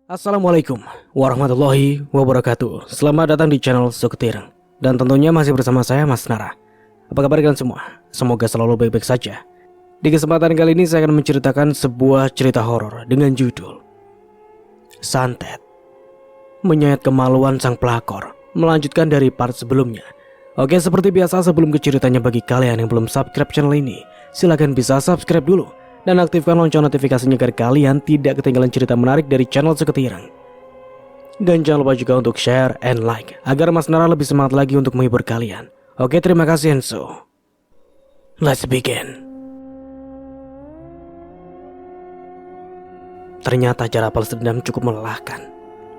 Assalamualaikum warahmatullahi wabarakatuh. Selamat datang di channel Suketir. Dan tentunya masih bersama saya Mas Nara. Apa kabar kalian semua? Semoga selalu baik-baik saja. Di kesempatan kali ini saya akan menceritakan sebuah cerita horor dengan judul Santet. Menyayat kemaluan sang pelakor. Melanjutkan dari part sebelumnya. Oke, seperti biasa sebelum ke ceritanya, bagi kalian yang belum subscribe channel ini, silahkan bisa subscribe dulu dan aktifkan lonceng notifikasinya agar kalian tidak ketinggalan cerita menarik dari channel Suketirang. Dan jangan lupa juga untuk share and like agar Mas Nara lebih semangat lagi untuk menghibur kalian. Oke, terima kasih Enzo. Let's begin. Ternyata cara balas dendam cukup melelahkan.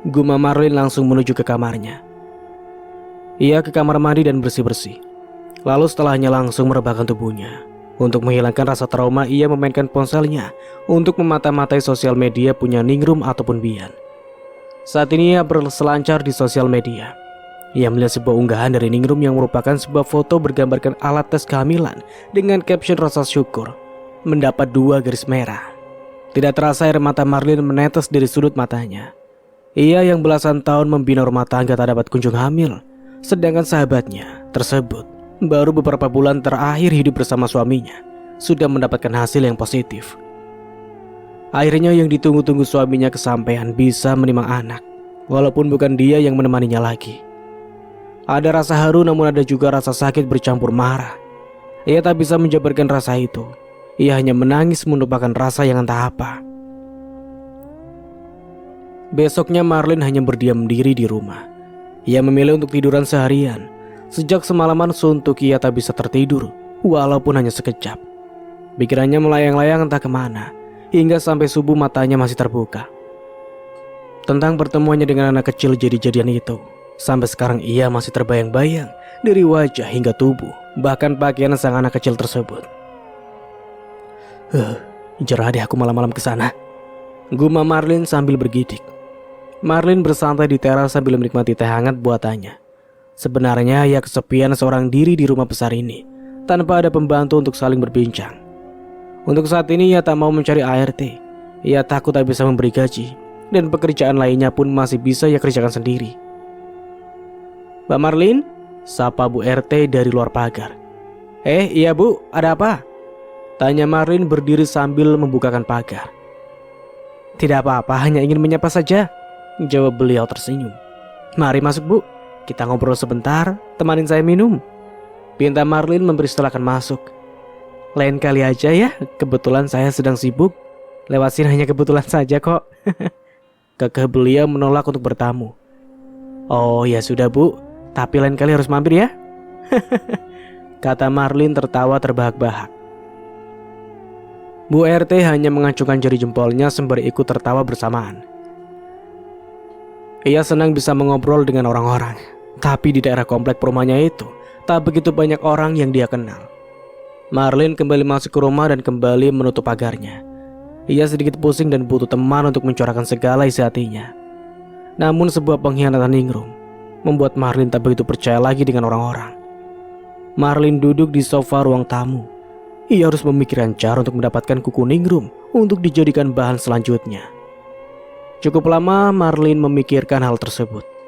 Gumam Marlin langsung menuju ke kamarnya. Ia ke kamar mandi dan bersih-bersih. Lalu setelahnya langsung merebahkan tubuhnya. Untuk menghilangkan rasa trauma, ia memainkan ponselnya untuk memata-matai sosial media punya Ningrum ataupun Bian. Saat ini ia berselancar di sosial media. Ia melihat sebuah unggahan dari Ningrum yang merupakan sebuah foto bergambarkan alat tes kehamilan dengan caption rasa syukur mendapat 2 garis merah. Tidak terasa air mata Marlin menetes dari sudut matanya. Ia yang belasan tahun membina rumah tangga tak dapat kunjung hamil, sedangkan sahabatnya tersebut baru beberapa bulan terakhir hidup bersama suaminya sudah mendapatkan hasil yang positif. Akhirnya yang ditunggu-tunggu suaminya kesampaian, bisa menimang anak, walaupun bukan dia yang menemaninya lagi. Ada rasa haru namun ada juga rasa sakit bercampur marah. Ia tak bisa menjabarkan rasa itu. Ia hanya menangis melupakan rasa yang entah apa. Besoknya Marlin hanya berdiam diri di rumah. Ia memilih untuk tiduran seharian. Sejak semalaman suntuk ia tak bisa tertidur, walaupun hanya sekejap. Pikirannya melayang-layang entah kemana, hingga sampai subuh matanya masih terbuka. Tentang pertemuannya dengan anak kecil jadi-jadian itu, sampai sekarang ia masih terbayang-bayang dari wajah hingga tubuh, bahkan pakaian sang anak kecil tersebut. Jerah deh aku malam-malam ke sana, gumam Marlin sambil bergidik. Marlin bersantai di teras sambil menikmati teh hangat buatannya. Sebenarnya ia kesepian seorang diri di rumah besar ini, tanpa ada pembantu untuk saling berbincang. Untuk saat ini ia tak mau mencari ART. Ia takut tak bisa memberi gaji, dan pekerjaan lainnya pun masih bisa ia kerjakan sendiri. Mbak Marlin, sapa Bu RT dari luar pagar. Iya Bu, ada apa? Tanya Marlin berdiri sambil membukakan pagar. Tidak apa-apa, hanya ingin menyapa saja, jawab beliau tersenyum. Mari masuk Bu, kita ngobrol sebentar, temanin saya minum, pinta Marlin memberi silakan masuk. Lain kali aja ya, kebetulan saya sedang sibuk. Lewat sini hanya kebetulan saja kok. Kekeh beliau menolak untuk bertamu. Oh ya sudah Bu, tapi lain kali harus mampir ya. Kata Marlin tertawa terbahak-bahak. Bu RT hanya mengacungkan jari jempolnya sembari ikut tertawa bersamaan. Ia senang bisa mengobrol dengan orang-orang. Tapi di daerah komplek perumahannya itu tak begitu banyak orang yang dia kenal. Marlin kembali masuk ke rumah dan kembali menutup pagarnya. Ia sedikit pusing dan butuh teman untuk mencurahkan segala isi hatinya. Namun sebuah pengkhianatan Ningrum membuat Marlin tak begitu percaya lagi dengan orang-orang. Marlin duduk di sofa ruang tamu. Ia harus memikirkan cara untuk mendapatkan kuku Ningrum untuk dijadikan bahan selanjutnya. Cukup lama Marlin memikirkan hal tersebut.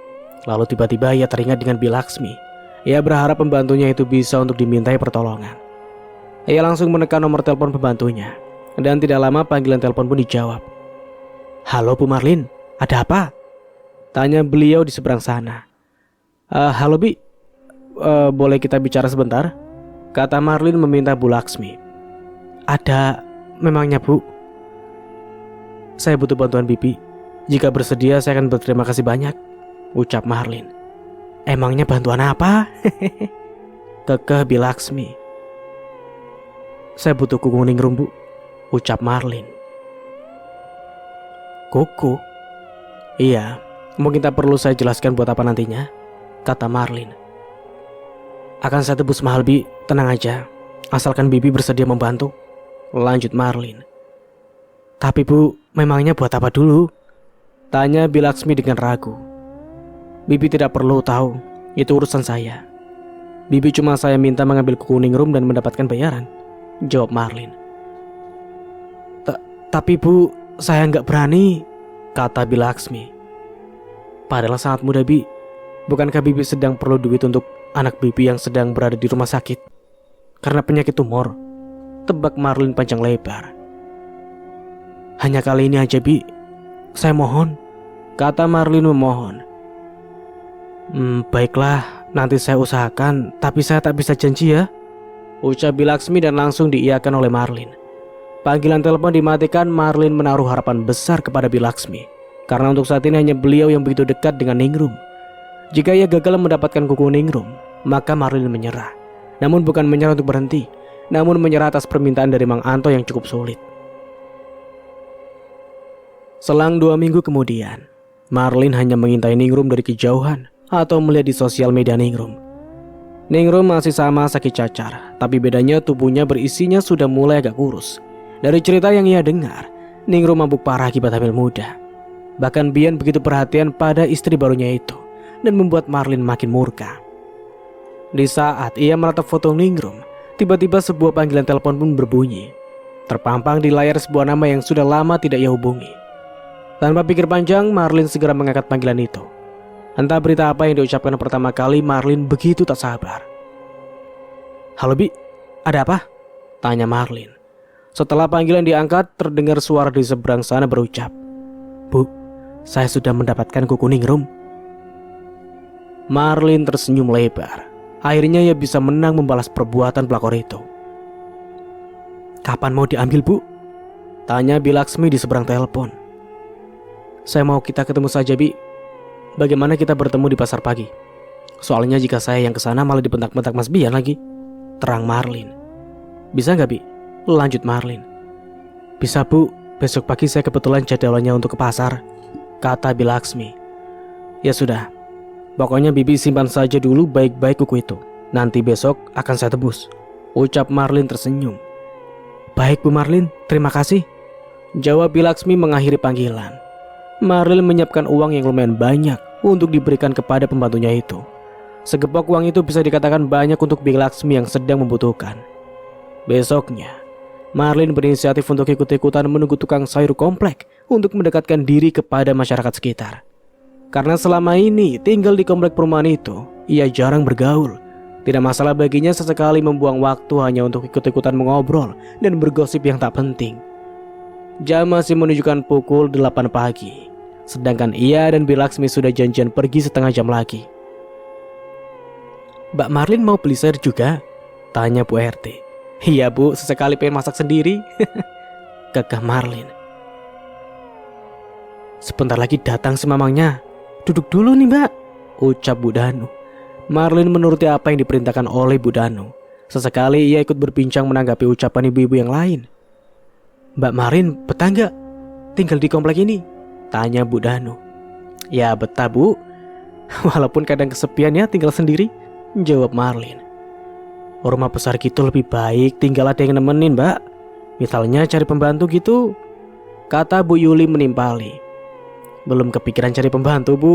Lalu tiba-tiba ia teringat dengan Bilaksmi. Ia berharap pembantunya itu bisa untuk dimintai pertolongan. Ia langsung menekan nomor telepon pembantunya. Dan tidak lama panggilan telepon pun dijawab. Halo Bu Marlin, ada apa? Tanya beliau di seberang sana. Halo Bi, boleh kita bicara sebentar? Kata Marlin meminta Bu Laksmi. Ada memangnya Bu? Saya butuh bantuan Bibi. Jika bersedia saya akan berterima kasih banyak, ucap Marlin. Emangnya bantuan apa? Kekeh Bilaksmi. Saya butuh kuku Ningrum Bu, ucap Marlin. Kuku? Iya, mungkin tak perlu saya jelaskan buat apa nantinya, kata Marlin. Akan saya tebus mahal Bi, tenang aja, asalkan Bibi bersedia membantu, lanjut Marlin. Tapi Bu, memangnya buat apa dulu? Tanya Bilaksmi dengan ragu. Bibi tidak perlu tahu, itu urusan saya. Bibi cuma saya minta mengambil kuku Ningrum dan mendapatkan bayaran, jawab Marlin. Tapi Bu, saya nggak berani, kata Bilaksmi. Padahal sangat mudah, Bi. Bukankah Bibi sedang perlu duit untuk anak Bibi yang sedang berada di rumah sakit karena penyakit tumor? Tebak Marlin panjang lebar. Hanya kali ini aja, Bi. Saya mohon, kata Marlin memohon. Baiklah, nanti saya usahakan, tapi saya tak bisa janji ya, ucap Bilaksmi dan langsung diiyakan oleh Marlin. Panggilan telepon dimatikan. Marlin menaruh harapan besar kepada Bilaksmi, karena untuk saat ini hanya beliau yang begitu dekat dengan Ningrum. Jika ia gagal mendapatkan kuku Ningrum, maka Marlin menyerah. Namun bukan menyerah untuk berhenti, namun menyerah atas permintaan dari Mang Anto yang cukup sulit. Selang 2 minggu kemudian, Marlin hanya mengintai Ningrum dari kejauhan atau melihat di sosial media Ningrum. Ningrum masih sama sakit cacar, tapi bedanya tubuhnya berisinya sudah mulai agak kurus. Dari cerita yang ia dengar, Ningrum mabuk parah akibat hamil muda. Bahkan Bian begitu perhatian pada istri barunya itu dan membuat Marlin makin murka. Di saat ia menatap foto Ningrum, tiba-tiba sebuah panggilan telepon pun berbunyi. Terpampang di layar sebuah nama yang sudah lama tidak ia hubungi. Tanpa pikir panjang, Marlin segera mengangkat panggilan itu. Entah berita apa yang diucapkan pertama kali, Marlin begitu tak sabar. Halo Bi, ada apa? Tanya Marlin. Setelah panggilan diangkat, terdengar suara di seberang sana berucap, Bu, saya sudah mendapatkan kuku Ningrum. Marlin tersenyum lebar. Akhirnya ia bisa menang membalas perbuatan pelakor itu. Kapan mau diambil, Bu? Tanya Bilaksmi di seberang telepon. Saya mau kita ketemu saja, Bi. Bagaimana kita bertemu di pasar pagi? Soalnya jika saya yang kesana malah dibentak-bentak Mas Bian lagi, terang Marlin. Bisa nggak, Bi? Lanjut Marlin. Bisa, Bu. Besok pagi saya kebetulan jadwalnya untuk ke pasar, kata Bilaksmi. Ya sudah, pokoknya Bibi simpan saja dulu baik-baik kuku itu. Nanti besok akan saya tebus, ucap Marlin tersenyum. Baik Bu Marlin, terima kasih, jawab Bilaksmi mengakhiri panggilan. Marlin menyiapkan uang yang lumayan banyak untuk diberikan kepada pembantunya itu. Segepok uang itu bisa dikatakan banyak untuk Bilaksmi yang sedang membutuhkan. Besoknya, Marlin berinisiatif untuk ikut-ikutan menunggu tukang sayur komplek untuk mendekatkan diri kepada masyarakat sekitar. Karena selama ini tinggal di komplek perumahan itu, ia jarang bergaul. Tidak masalah baginya sesekali membuang waktu hanya untuk ikut-ikutan mengobrol dan bergosip yang tak penting. Jam masih menunjukkan pukul 8 pagi. Sedangkan ia dan Bilaksmi sudah janjian pergi setengah jam lagi. Mbak Marlin mau beli sayur juga? Tanya Bu RT. Iya Bu, sesekali pengen masak sendiri, gagah Marlin. Sebentar lagi datang si mamangnya. Duduk dulu nih Mbak, ucap Bu Danu. Marlin menuruti apa yang diperintahkan oleh Bu Danu. Sesekali ia ikut berbincang menanggapi ucapan ibu-ibu yang lain. Mbak Marlin betah nggak tinggal di komplek ini? Tanya Bu Danu. Ya betah Bu, walaupun kadang kesepian ya tinggal sendiri, jawab Marlin. Rumah besar gitu lebih baik tinggal ada yang nemenin Mbak. Misalnya cari pembantu gitu, kata Bu Yuli menimpali. Belum kepikiran cari pembantu Bu.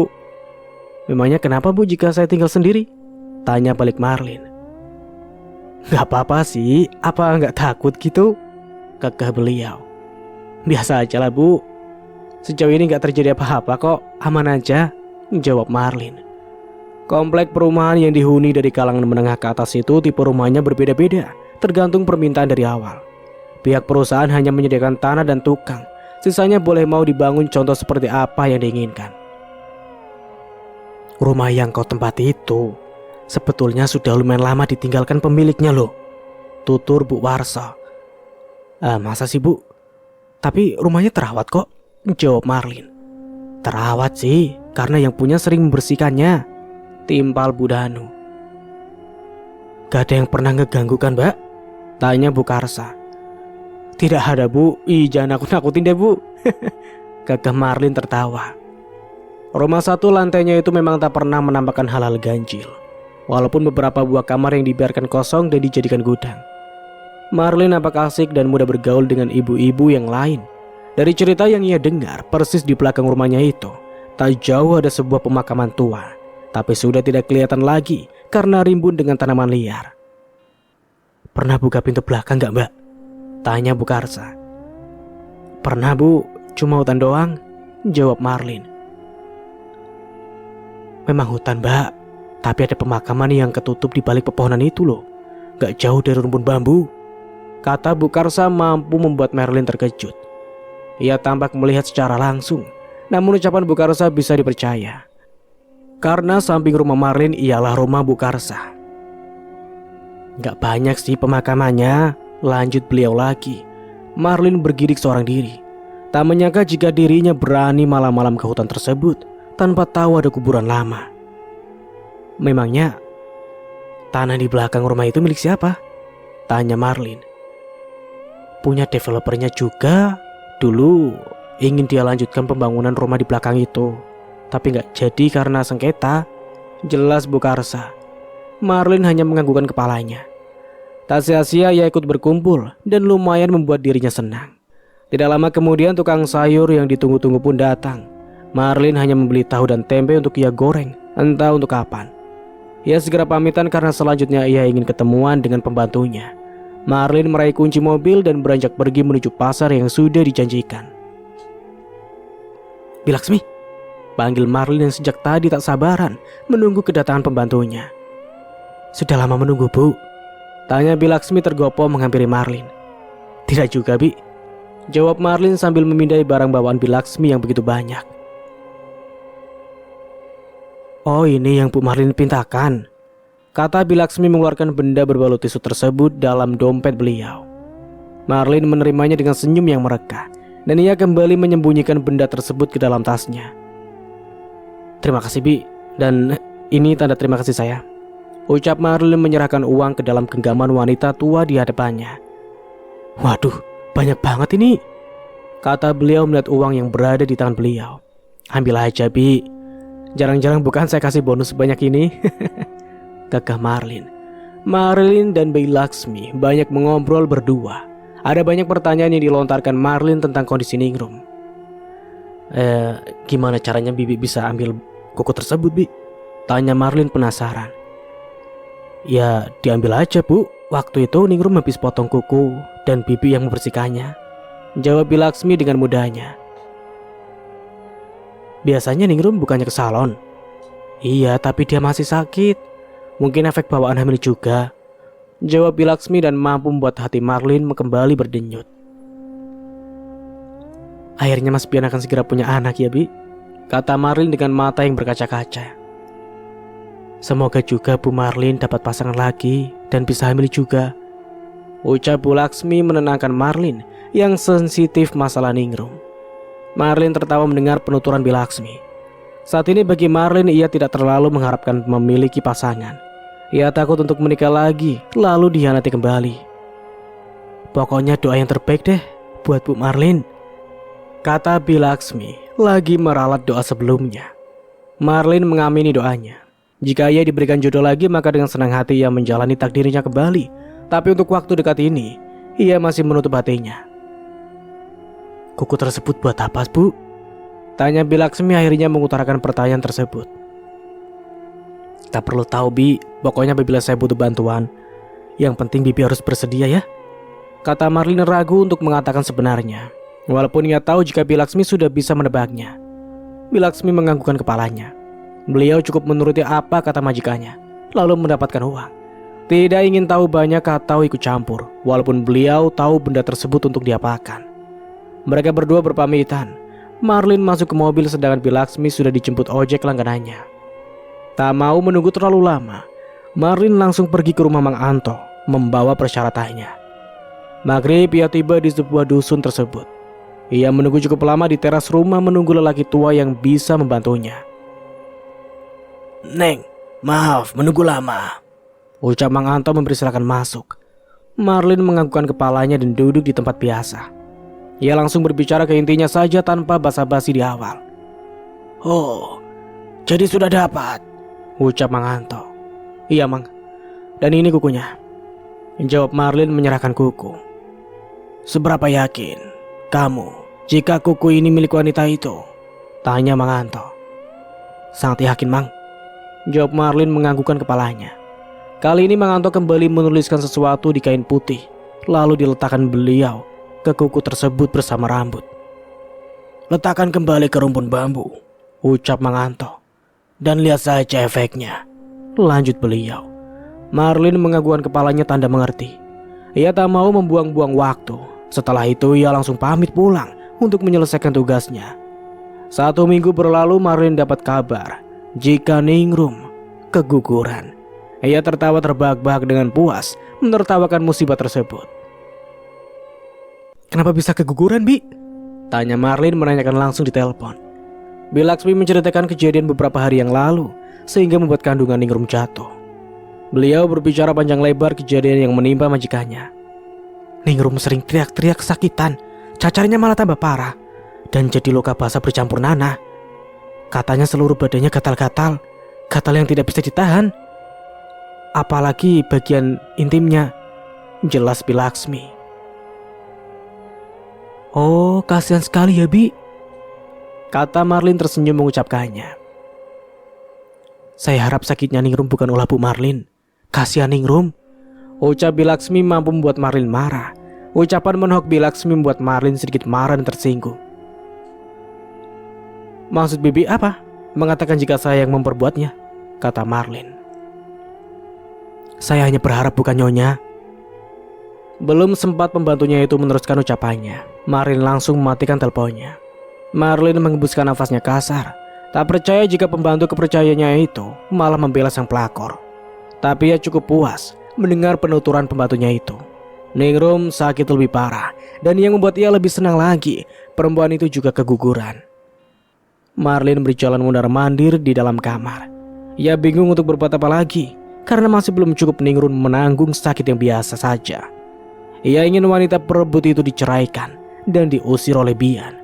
Memangnya kenapa Bu jika saya tinggal sendiri? Tanya balik Marlin. Gak apa-apa sih, apa gak takut gitu? Gagah beliau. Biasa aja lah Bu, sejauh ini gak terjadi apa-apa kok, aman aja, jawab Marlin. Komplek perumahan yang dihuni dari kalangan menengah ke atas itu tipe rumahnya berbeda-beda, tergantung permintaan dari awal. Pihak perusahaan hanya menyediakan tanah dan tukang, sisanya boleh mau dibangun contoh seperti apa yang diinginkan. Rumah yang kau tempati itu sebetulnya sudah lumayan lama ditinggalkan pemiliknya loh, tutur Bu Warsa. Masa sih Bu? Tapi rumahnya terawat kok, jawab Marlin. Terawat sih, karena yang punya sering membersihkannya, timpal Bu Danu. Gak ada yang pernah ngeganggu kan Mbak? Tanya Bu Karsa. Tidak ada Bu, jangan nakut-nakutin deh Bu, gagah Marlin tertawa. Rumah satu lantainya itu memang tak pernah menampakkan hal-hal ganjil, walaupun beberapa buah kamar yang dibiarkan kosong dan dijadikan gudang. Marlin nampak asik dan mudah bergaul dengan ibu-ibu yang lain. Dari cerita yang ia dengar, persis di belakang rumahnya itu tak jauh ada sebuah pemakaman tua, tapi sudah tidak kelihatan lagi karena rimbun dengan tanaman liar. Pernah buka pintu belakang gak Mbak? Tanya Bu Karsa. Pernah Bu, cuma hutan doang, jawab Marlin. Memang hutan, Mbak, tapi ada pemakaman yang ketutup di balik pepohonan itu loh. Gak jauh dari rumpun bambu, kata Bu Karsa mampu membuat Marlin terkejut. Ia tampak melihat secara langsung, namun ucapan Bu Karsa bisa dipercaya. Karena samping rumah Marlin ialah rumah Bu Karsa. Gak banyak sih pemakamannya, lanjut beliau lagi. Marlin bergidik seorang diri. Tak menyangka jika dirinya berani malam-malam ke hutan tersebut tanpa tahu ada kuburan lama. Memangnya tanah di belakang rumah itu milik siapa? Tanya Marlin. Punya developernya juga. Dulu ingin dia lanjutkan pembangunan rumah di belakang itu, tapi gak jadi karena sengketa, jelas Bu Karsa. Marlin hanya menganggukkan kepalanya. Tak sia-sia ia ikut berkumpul dan lumayan membuat dirinya senang. Tidak lama kemudian tukang sayur yang ditunggu-tunggu pun datang. Marlin hanya membeli tahu dan tempe untuk ia goreng, entah untuk kapan. Ia segera pamitan karena selanjutnya ia ingin ketemuan dengan pembantunya. Marlin meraih kunci mobil dan beranjak pergi menuju pasar yang sudah dijanjikan. Bilaksmi, panggil Marlin yang sejak tadi tak sabaran menunggu kedatangan pembantunya. Sudah lama menunggu, Bu? Tanya Bilaksmi tergopoh menghampiri Marlin. Tidak juga, Bi, jawab Marlin sambil memindai barang bawaan Bilaksmi yang begitu banyak. Oh, ini yang Bu Marlin pintakan, kata Bilaksmi mengeluarkan benda berbalut tisu tersebut dalam dompet beliau. Marlin menerimanya dengan senyum yang mereka, dan ia kembali menyembunyikan benda tersebut ke dalam tasnya. Terima kasih, Bi, dan ini tanda terima kasih saya, ucap Marlin menyerahkan uang ke dalam genggaman wanita tua di hadapannya. Waduh, banyak banget ini, kata beliau melihat uang yang berada di tangan beliau. Ambil aja, Bi, jarang-jarang bukan saya kasih bonus sebanyak ini. Gagah Marlin. Marlin dan Bilaksmi banyak mengobrol berdua. Ada banyak pertanyaan yang dilontarkan Marlin tentang kondisi Ningrum. Gimana caranya Bibi bisa ambil kuku tersebut, Bi? Tanya Marlin penasaran. Ya diambil aja, Bu. Waktu itu Ningrum habis potong kuku dan Bibi yang membersihkannya, jawab Bilaksmi dengan mudahnya. Biasanya Ningrum bukannya ke salon? Iya, tapi dia masih sakit. Mungkin efek bawaan hamil juga, jawab Bilaksmi dan mampu membuat hati Marlin kembali berdenyut. Akhirnya Mas Pian akan segera punya anak ya, Bi, kata Marlin dengan mata yang berkaca-kaca. Semoga juga Bu Marlin dapat pasangan lagi dan bisa hamil juga, ucap Bilaksmi menenangkan Marlin yang sensitif masalah Ningrum. Marlin tertawa mendengar penuturan Bilaksmi. Saat ini bagi Marlin ia tidak terlalu mengharapkan memiliki pasangan. Ia takut untuk menikah lagi lalu dihianati kembali. Pokoknya doa yang terbaik deh buat Bu Marlin, kata Bilaksmi lagi meralat doa sebelumnya. Marlin mengamini doanya. Jika ia diberikan jodoh lagi maka dengan senang hati ia menjalani takdirnya kembali. Tapi untuk waktu dekat ini ia masih menutup hatinya. Kuku tersebut buat apa, Bu? Tanya Bilaksmi akhirnya mengutarakan pertanyaan tersebut. Tak perlu tahu, Bi. Pokoknya apabila saya butuh bantuan, yang penting Bibi harus bersedia ya, kata Marlin ragu untuk mengatakan sebenarnya. Walaupun ia tahu jika Bilaksmi sudah bisa menebaknya. Bilaksmi menganggukkan kepalanya. Beliau cukup menuruti apa kata majikannya, lalu mendapatkan uang. Tidak ingin tahu banyak atau ikut campur, walaupun beliau tahu benda tersebut untuk diapakan. Mereka berdua berpamitan. Marlin masuk ke mobil sedangkan Bilaksmi sudah dijemput ojek langganannya. Tak mau menunggu terlalu lama, Marlin langsung pergi ke rumah Mang Anto membawa persyaratannya. Maghrib ia tiba di sebuah dusun tersebut. Ia menunggu cukup lama di teras rumah menunggu lelaki tua yang bisa membantunya. Neng, maaf menunggu lama, ucap Mang Anto memberi silakan masuk. Marlin menganggukkan kepalanya dan duduk di tempat biasa. Ia langsung berbicara ke intinya saja tanpa basa-basi di awal. Oh, jadi sudah dapat, ucap Mang Anto. Iya, Mang, dan ini kukunya, jawab Marlin menyerahkan kuku. Seberapa yakin kamu jika kuku ini milik wanita itu? Tanya Mang Anto. Sangat yakin, Mang, jawab Marlin menganggukkan kepalanya. Kali ini Mang Anto kembali menuliskan sesuatu di kain putih, lalu diletakkan beliau ke kuku tersebut bersama rambut. letakkan kembali ke rumpun bambu, ucap Mang Anto. Dan lihat saja efeknya, lanjut beliau. Marlin menganggukkan kepalanya tanda mengerti. Ia tak mau membuang-buang waktu. Setelah itu ia langsung pamit pulang untuk menyelesaikan tugasnya. 1 minggu berlalu, Marlin dapat kabar jika Ningrum keguguran. Ia tertawa terbahak-bahak dengan puas menertawakan musibah tersebut. Kenapa bisa keguguran, Bi? Tanya Marlin menanyakan langsung di telepon. Bilaksmi menceritakan kejadian beberapa hari yang lalu sehingga membuat kandungan Ningrum jatuh. Beliau berbicara panjang lebar kejadian yang menimpa majikannya. Ningrum sering teriak-teriak kesakitan, cacarnya malah tambah parah, dan jadi luka basah bercampur nanah. Katanya seluruh badannya gatal-gatal, gatal yang tidak bisa ditahan. Apalagi bagian intimnya, jelas Bilaksmi. Oh, kasihan sekali ya, Bi, kata Marlin tersenyum mengucapkannya. Saya harap sakitnya Ningrum bukan ulah Bu Marlin. Kasihan Ningrum, ucap Bilaksmi mampu membuat Marlin marah. Ucapan menohok Bilaksmi membuat Marlin sedikit marah dan tersinggung. Maksud Bibi apa? Mengatakan jika saya yang memperbuatnya, kata Marlin. Saya hanya berharap bukan Nyonya. Belum sempat pembantunya itu meneruskan ucapannya, Marlin langsung mematikan teleponnya. Marlin menghembuskan nafasnya kasar. Tak percaya jika pembantu kepercayaannya itu malah membela sang pelakor. Tapi ia cukup puas mendengar penuturan pembantunya itu. Ningrum sakit lebih parah, dan yang membuat ia lebih senang lagi, perempuan itu juga keguguran. Marlin berjalan mundar-mandir di dalam kamar. Ia bingung untuk berbuat apa lagi, karena masih belum cukup Ningrum menanggung sakit yang biasa saja. Ia ingin wanita perebut itu diceraikan dan diusir oleh Bian.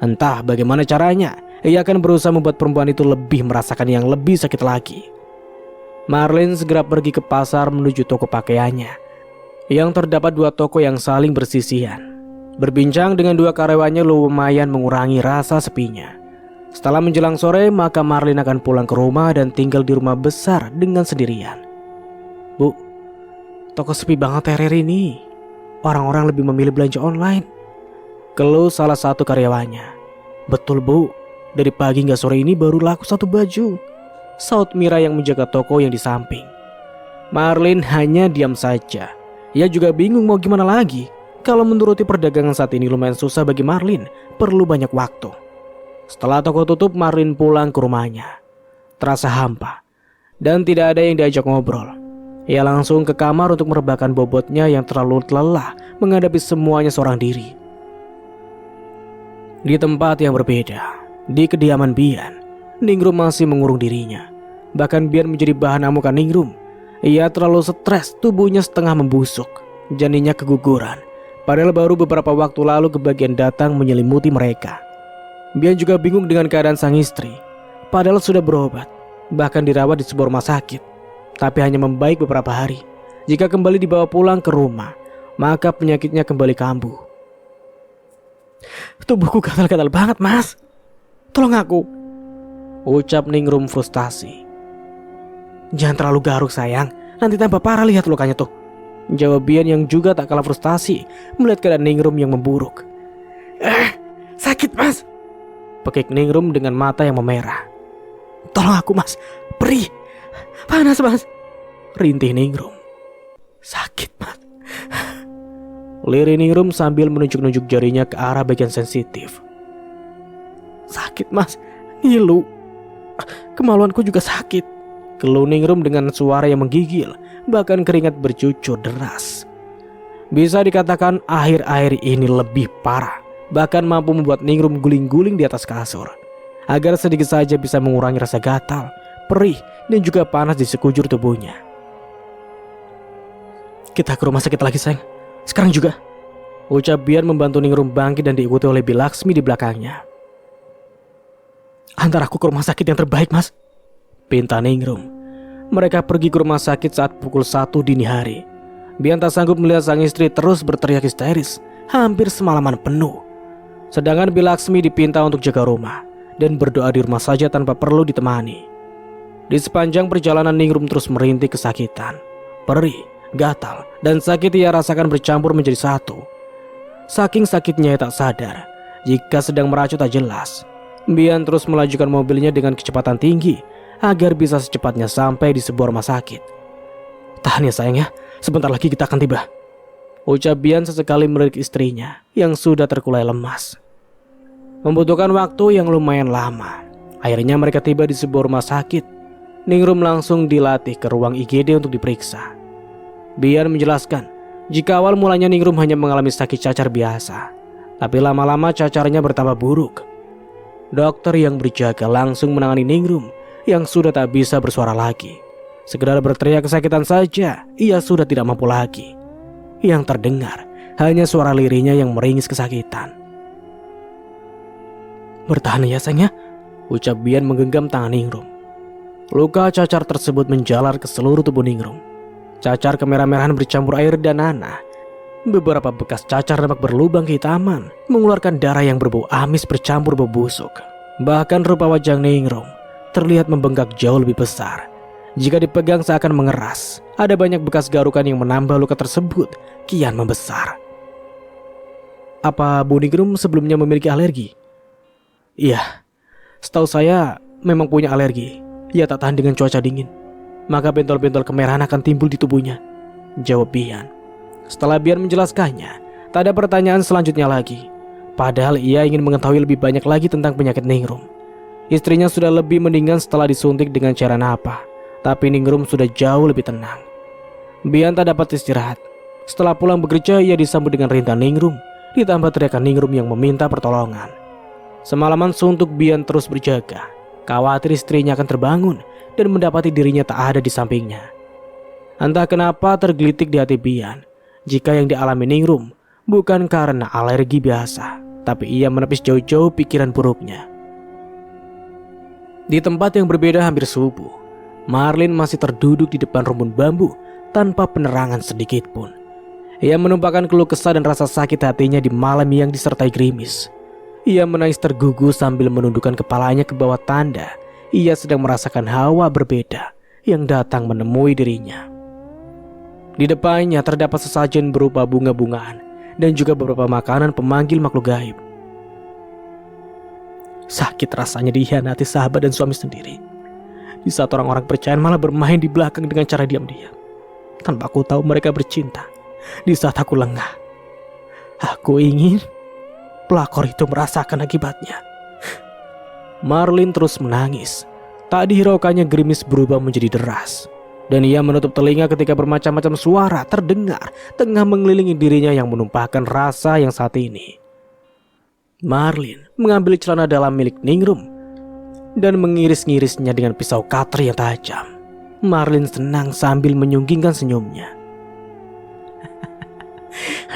Entah bagaimana caranya, ia akan berusaha membuat perempuan itu lebih merasakan yang lebih sakit lagi. Marlin segera pergi ke pasar menuju toko pakaiannya, yang terdapat 2 toko yang saling bersisihan. Berbincang dengan 2 karyawannya lumayan mengurangi rasa sepinya. Setelah menjelang sore, maka Marlin akan pulang ke rumah dan tinggal di rumah besar dengan sendirian. Bu, toko sepi banget hari ini. Orang-orang lebih memilih belanja online, keluh salah satu karyawannya. Betul Bu, dari pagi hingga sore ini baru laku 1 baju, saut Mira yang menjaga toko yang di samping. Marlin hanya diam saja. Ia juga bingung mau gimana lagi. Kalau menuruti perdagangan saat ini lumayan susah bagi Marlin, perlu banyak waktu. Setelah toko tutup, Marlin pulang ke rumahnya. Terasa hampa dan tidak ada yang diajak ngobrol. Ia langsung ke kamar untuk merebahkan bobotnya yang terlalu lelah menghadapi semuanya seorang diri. Di tempat yang berbeda, di kediaman Bian, Ningrum masih mengurung dirinya. Bahkan Bian menjadi bahan amukan Ningrum. Ia terlalu stres, tubuhnya setengah membusuk, janinnya keguguran. Padahal baru beberapa waktu lalu kebagian datang menyelimuti mereka. Bian juga bingung dengan keadaan sang istri. Padahal sudah berobat, bahkan dirawat di sebuah rumah sakit. Tapi hanya membaik beberapa hari. Jika kembali dibawa pulang ke rumah, maka penyakitnya kembali kambuh. Tubuhku gatal-gatal banget, Mas. Tolong aku, ucap Ningrum frustasi. Jangan terlalu garuk sayang, nanti tambah parah lihat lukanya tuh, jawab Bian yang juga tak kalah frustasi melihat keadaan Ningrum yang memburuk. Sakit Mas, pekik Ningrum dengan mata yang memerah. Tolong aku Mas, perih, panas Mas, rintih Ningrum. Sakit Mas, lirik Ningrum sambil menunjuk-nunjuk jarinya ke arah bagian sensitif. Sakit Mas, ngilu, kemaluanku juga sakit, keluh Ningrum dengan suara yang menggigil, bahkan keringat bercucur deras. Bisa dikatakan akhir-akhir ini lebih parah, bahkan mampu membuat Ningrum guling-guling di atas kasur, agar sedikit saja bisa mengurangi rasa gatal, perih, dan juga panas di sekujur tubuhnya. Kita ke rumah sakit lagi sayang, sekarang juga, ucap Bian membantu Ningrum bangkit dan diikuti oleh Bilaksmi di belakangnya. Antar aku ke rumah sakit yang terbaik Mas, pinta Ningrum. Mereka pergi ke rumah sakit saat pukul 1 dini hari. Bian tak sanggup melihat sang istri terus berteriak histeris hampir semalaman penuh. Sedangkan Bilaksmi dipinta untuk jaga rumah dan berdoa di rumah saja tanpa perlu ditemani. Di sepanjang perjalanan Ningrum terus merintih kesakitan, perih, gatal, dan sakit ia rasakan bercampur menjadi satu. Saking sakitnya ia tak sadar jika sedang meracu tak jelas. Bian terus melajukan mobilnya dengan kecepatan tinggi agar bisa secepatnya sampai di sebuah rumah sakit. "Tahan ya sayang ya, sebentar lagi kita akan tiba," ucap Bian sesekali melirik istrinya yang sudah terkulai lemas. Membutuhkan waktu yang lumayan lama. Akhirnya mereka tiba di sebuah rumah sakit. Ningrum langsung dilatih ke ruang IGD untuk diperiksa. Bian menjelaskan jika awal mulanya Ningrum hanya mengalami sakit cacar biasa, tapi lama-lama cacarnya bertambah buruk. Dokter yang berjaga langsung menangani Ningrum yang sudah tak bisa bersuara lagi. Sekedar berteriak kesakitan saja, ia sudah tidak mampu lagi. Yang terdengar hanya suara lirihnya yang meringis kesakitan. "Bertahan ya sayangnya," ucap Bian menggenggam tangan Ningrum. Luka cacar tersebut menjalar ke seluruh tubuh Ningrum. Cacar kemerah-merahan bercampur air dan nanah. Beberapa bekas cacar nampak berlubang kehitaman, mengeluarkan darah yang berbau amis bercampur bau busuk. Bahkan rupa wajah Ningrum terlihat membengkak jauh lebih besar. Jika dipegang seakan mengeras. Ada banyak bekas garukan yang menambah luka tersebut kian membesar. "Apa Bu Ningrum sebelumnya memiliki alergi?" "Iya, setahu saya memang punya alergi. Ia tak tahan dengan cuaca dingin, maka bentol-bentol kemerahan akan timbul di tubuhnya," jawab Bian. Setelah Bian menjelaskannya, tak ada pertanyaan selanjutnya lagi. Padahal ia ingin mengetahui lebih banyak lagi tentang penyakit Ningrum. Istrinya sudah lebih mendingan setelah disuntik dengan cairan apa, tapi Ningrum sudah jauh lebih tenang. Bian tak dapat istirahat. Setelah pulang bekerja, ia disambut dengan rintah Ningrum, ditambah teriakan Ningrum yang meminta pertolongan. Semalaman suntuk, Bian terus berjaga, khawatir istrinya akan terbangun dan mendapati dirinya tak ada di sampingnya. Entah kenapa tergelitik di hati Bian jika yang dialami Ningrum bukan karena alergi biasa, tapi ia menepis jauh-jauh pikiran buruknya. Di tempat yang berbeda hampir subuh, Marlin masih terduduk di depan rumpun bambu tanpa penerangan sedikit pun. Ia menumpahkan keluh kesah dan rasa sakit hatinya di malam yang disertai gerimis. Ia menangis tergugu sambil menundukkan kepalanya ke bawah tanda ia sedang merasakan hawa berbeda yang datang menemui dirinya. Di depannya terdapat sesajen berupa bunga-bungaan dan juga beberapa makanan pemanggil makhluk gaib. Sakit rasanya dikhianati sahabat dan suami sendiri. Di saat orang-orang percaya malah bermain di belakang dengan cara diam-diam. Tanpa aku tahu mereka bercinta. Di saat aku lengah, aku ingin pelakor itu merasakan akibatnya. Marlin terus menangis. Tak dihiraukannya gerimis berubah menjadi deras. Dan ia menutup telinga ketika bermacam-macam suara terdengar tengah mengelilingi dirinya yang menumpahkan rasa yang saat ini. Marlin mengambil celana dalam milik Ningrum dan mengiris-ngirisnya dengan pisau cutter yang tajam. Marlin senang sambil menyunggingkan senyumnya.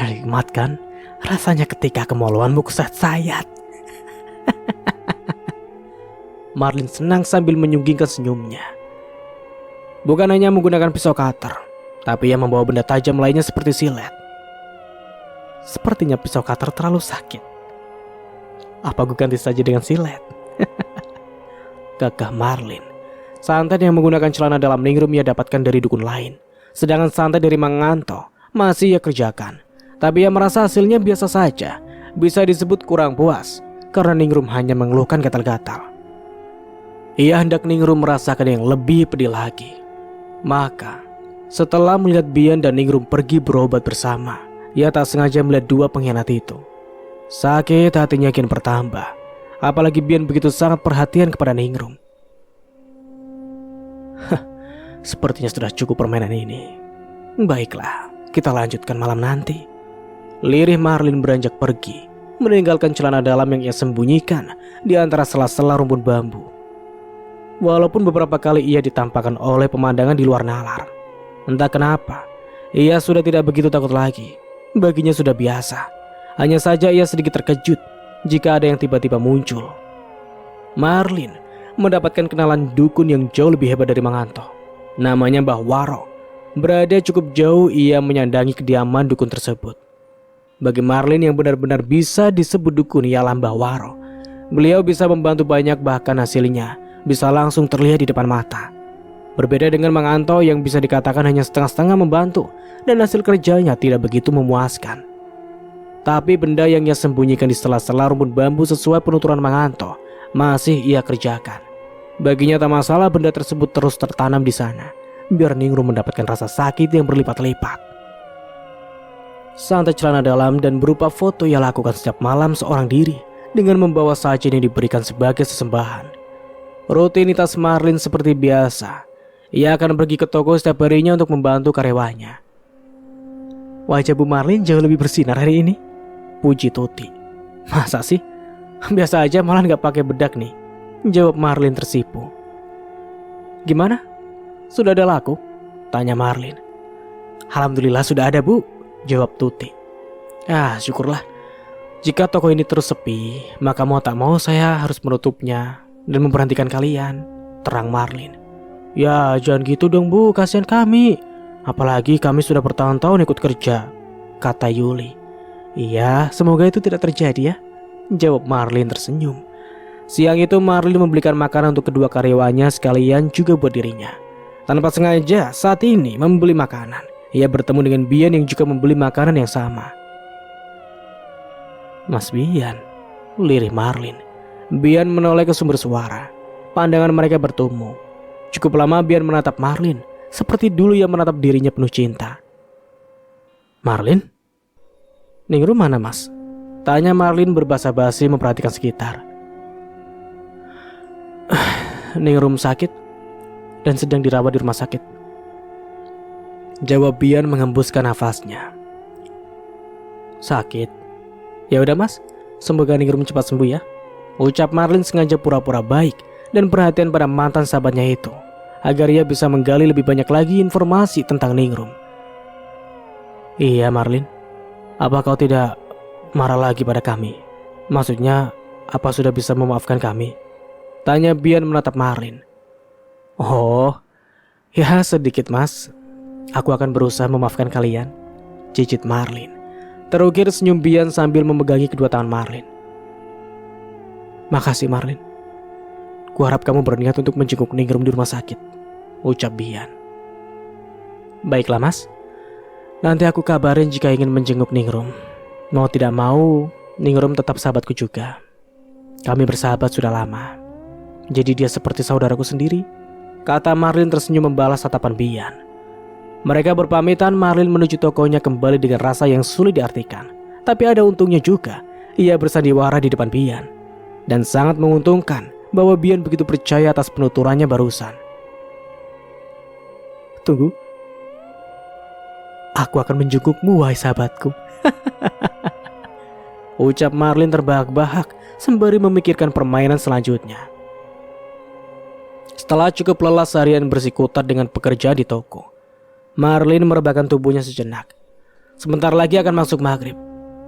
Nikmat kan rasanya ketika kemaluanmu kusayat-sayat. Marlin senang sambil menyunggingkan senyumnya. Bukan hanya menggunakan pisau cutter, tapi ia membawa benda tajam lainnya seperti silet. Sepertinya pisau cutter terlalu sakit. Apa gue ganti saja dengan silet? Gagah Marlin. Santet yang menggunakan celana dalam Ningrum ia dapatkan dari dukun lain. Sedangkan santet dari Mang Nganto masih ia kerjakan. Tapi ia merasa hasilnya biasa saja. Bisa disebut kurang puas karena Ningrum hanya mengeluhkan gatal-gatal. Ia hendak Ningrum merasakan yang lebih pedih lagi. Maka setelah melihat Bian dan Ningrum pergi berobat bersama, ia tak sengaja melihat dua pengkhianat itu. Sakit hatinya kian bertambah. Apalagi Bian begitu sangat perhatian kepada Ningrum. Sepertinya sudah cukup permainan ini. Baiklah, kita lanjutkan malam nanti. Lirih Marlin beranjak pergi, meninggalkan celana dalam yang ia sembunyikan di antara sela-sela rumpun bambu. Walaupun beberapa kali ia ditampakkan oleh pemandangan di luar nalar, entah kenapa ia sudah tidak begitu takut lagi. Baginya sudah biasa. Hanya saja ia sedikit terkejut jika ada yang tiba-tiba muncul. Marlin mendapatkan kenalan dukun yang jauh lebih hebat dari Mang Nganto. Namanya Mbah Waro. Berada cukup jauh ia menyandangi kediaman dukun tersebut. Bagi Marlin yang benar-benar bisa disebut dukun ialah Mbah Waro. Beliau bisa membantu banyak, bahkan hasilnya bisa langsung terlihat di depan mata. Berbeda dengan Mang Nganto yang bisa dikatakan hanya setengah-setengah membantu dan hasil kerjanya tidak begitu memuaskan. Tapi benda yang ia sembunyikan di sela-sela rumput bambu sesuai penuturan Manganto masih ia kerjakan. Baginya tak masalah benda tersebut terus tertanam di sana, biar Ningrum mendapatkan rasa sakit yang berlipat-lipat. Santai celana dalam dan berupa foto ia lakukan setiap malam seorang diri dengan membawa sajen yang diberikan sebagai sesembahan. Rutinitas Marlin seperti biasa. Ia akan pergi ke toko setiap harinya untuk membantu karyawannya. Wajah Bu Marlin jauh lebih bersinar hari ini, puji Tuti. Masa sih? Biasa aja, malah gak pakai bedak nih, jawab Marlin tersipu. Gimana? Sudah ada laku? Tanya Marlin. Alhamdulillah sudah ada, Bu, jawab Tuti. Syukurlah. Jika toko ini terus sepi, maka mau tak mau saya harus menutupnya dan memberhentikan kalian, terang Marlin. Ya jangan gitu dong Bu, kasihan kami. Apalagi kami sudah bertahun-tahun ikut kerja, kata Yuli. Iya, semoga itu tidak terjadi ya, jawab Marlin tersenyum. Siang itu Marlin membelikan makanan untuk kedua karyawannya sekalian juga buat dirinya. Tanpa sengaja saat ini membeli makanan, ia bertemu dengan Bian yang juga membeli makanan yang sama. Mas Bian, lirih Marlin. Bian menoleh ke sumber suara. Pandangan mereka bertemu. Cukup lama Bian menatap Marlin, seperti dulu ia menatap dirinya penuh cinta. Marlin? Ningrum mana mas? Tanya Marlin berbasa-basi memperhatikan sekitar. Ningrum sakit dan sedang dirawat di rumah sakit, jawab Bian menghembuskan nafasnya. Sakit? Ya udah mas, semoga Ningrum cepat sembuh ya, ucap Marlin sengaja pura-pura baik dan perhatian pada mantan sahabatnya itu, agar ia bisa menggali lebih banyak lagi informasi tentang Ningrum. Iya Marlin, apa kau tidak marah lagi pada kami? Maksudnya, apa sudah bisa memaafkan kami? Tanya Bian menatap Marlin. Oh, ya sedikit mas. Aku akan berusaha memaafkan kalian, cicit Marlin. Terukir senyum Bian sambil memegangi kedua tangan Marlin. Makasih Marlin. Kuharap kamu berniat untuk menjenguk Ningrum di rumah sakit, ucap Bian. Baiklah mas, nanti aku kabarin jika ingin menjenguk Ningrum. Mau tidak mau, Ningrum tetap sahabatku juga. Kami bersahabat sudah lama, jadi dia seperti saudaraku sendiri, kata Marlin tersenyum membalas tatapan Bian. Mereka berpamitan. Marlin menuju tokonya kembali dengan rasa yang sulit diartikan. Tapi ada untungnya juga, ia bersandiwara di depan Bian. Dan sangat menguntungkan bahwa Bian begitu percaya atas penuturannya barusan. Tunggu, aku akan menjengukmu wahai sahabatku, ucap Marlin terbahak-bahak sembari memikirkan permainan selanjutnya. Setelah cukup lelah seharian bersikutat dengan pekerjaan di toko, Marlin merebahkan tubuhnya sejenak. Sebentar lagi akan masuk maghrib.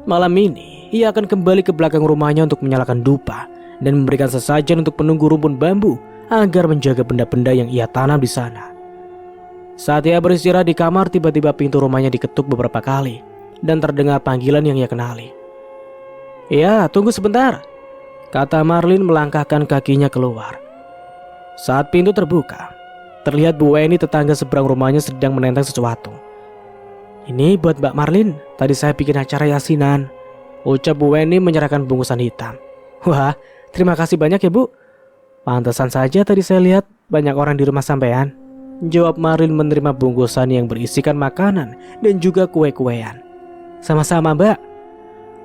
Malam ini ia akan kembali ke belakang rumahnya untuk menyalakan dupa dan memberikan sesajen untuk penunggu rumpun bambu agar menjaga benda-benda yang ia tanam di sana. Saat ia beristirahat di kamar, tiba-tiba pintu rumahnya diketuk beberapa kali dan terdengar panggilan yang ia kenali. Ya, tunggu sebentar, kata Marlin melangkahkan kakinya keluar. Saat pintu terbuka, terlihat Bu Weni tetangga seberang rumahnya sedang menenteng sesuatu. Ini buat Mbak Marlin, tadi saya bikin acara yasinan, ucap Bu Weni menyerahkan bungkusan hitam. Wah, terima kasih banyak ya Bu. Pantesan saja tadi saya lihat banyak orang di rumah sampean, jawab Marlin menerima bungkusan yang berisikan makanan dan juga kue-kuean. Sama-sama Mbak,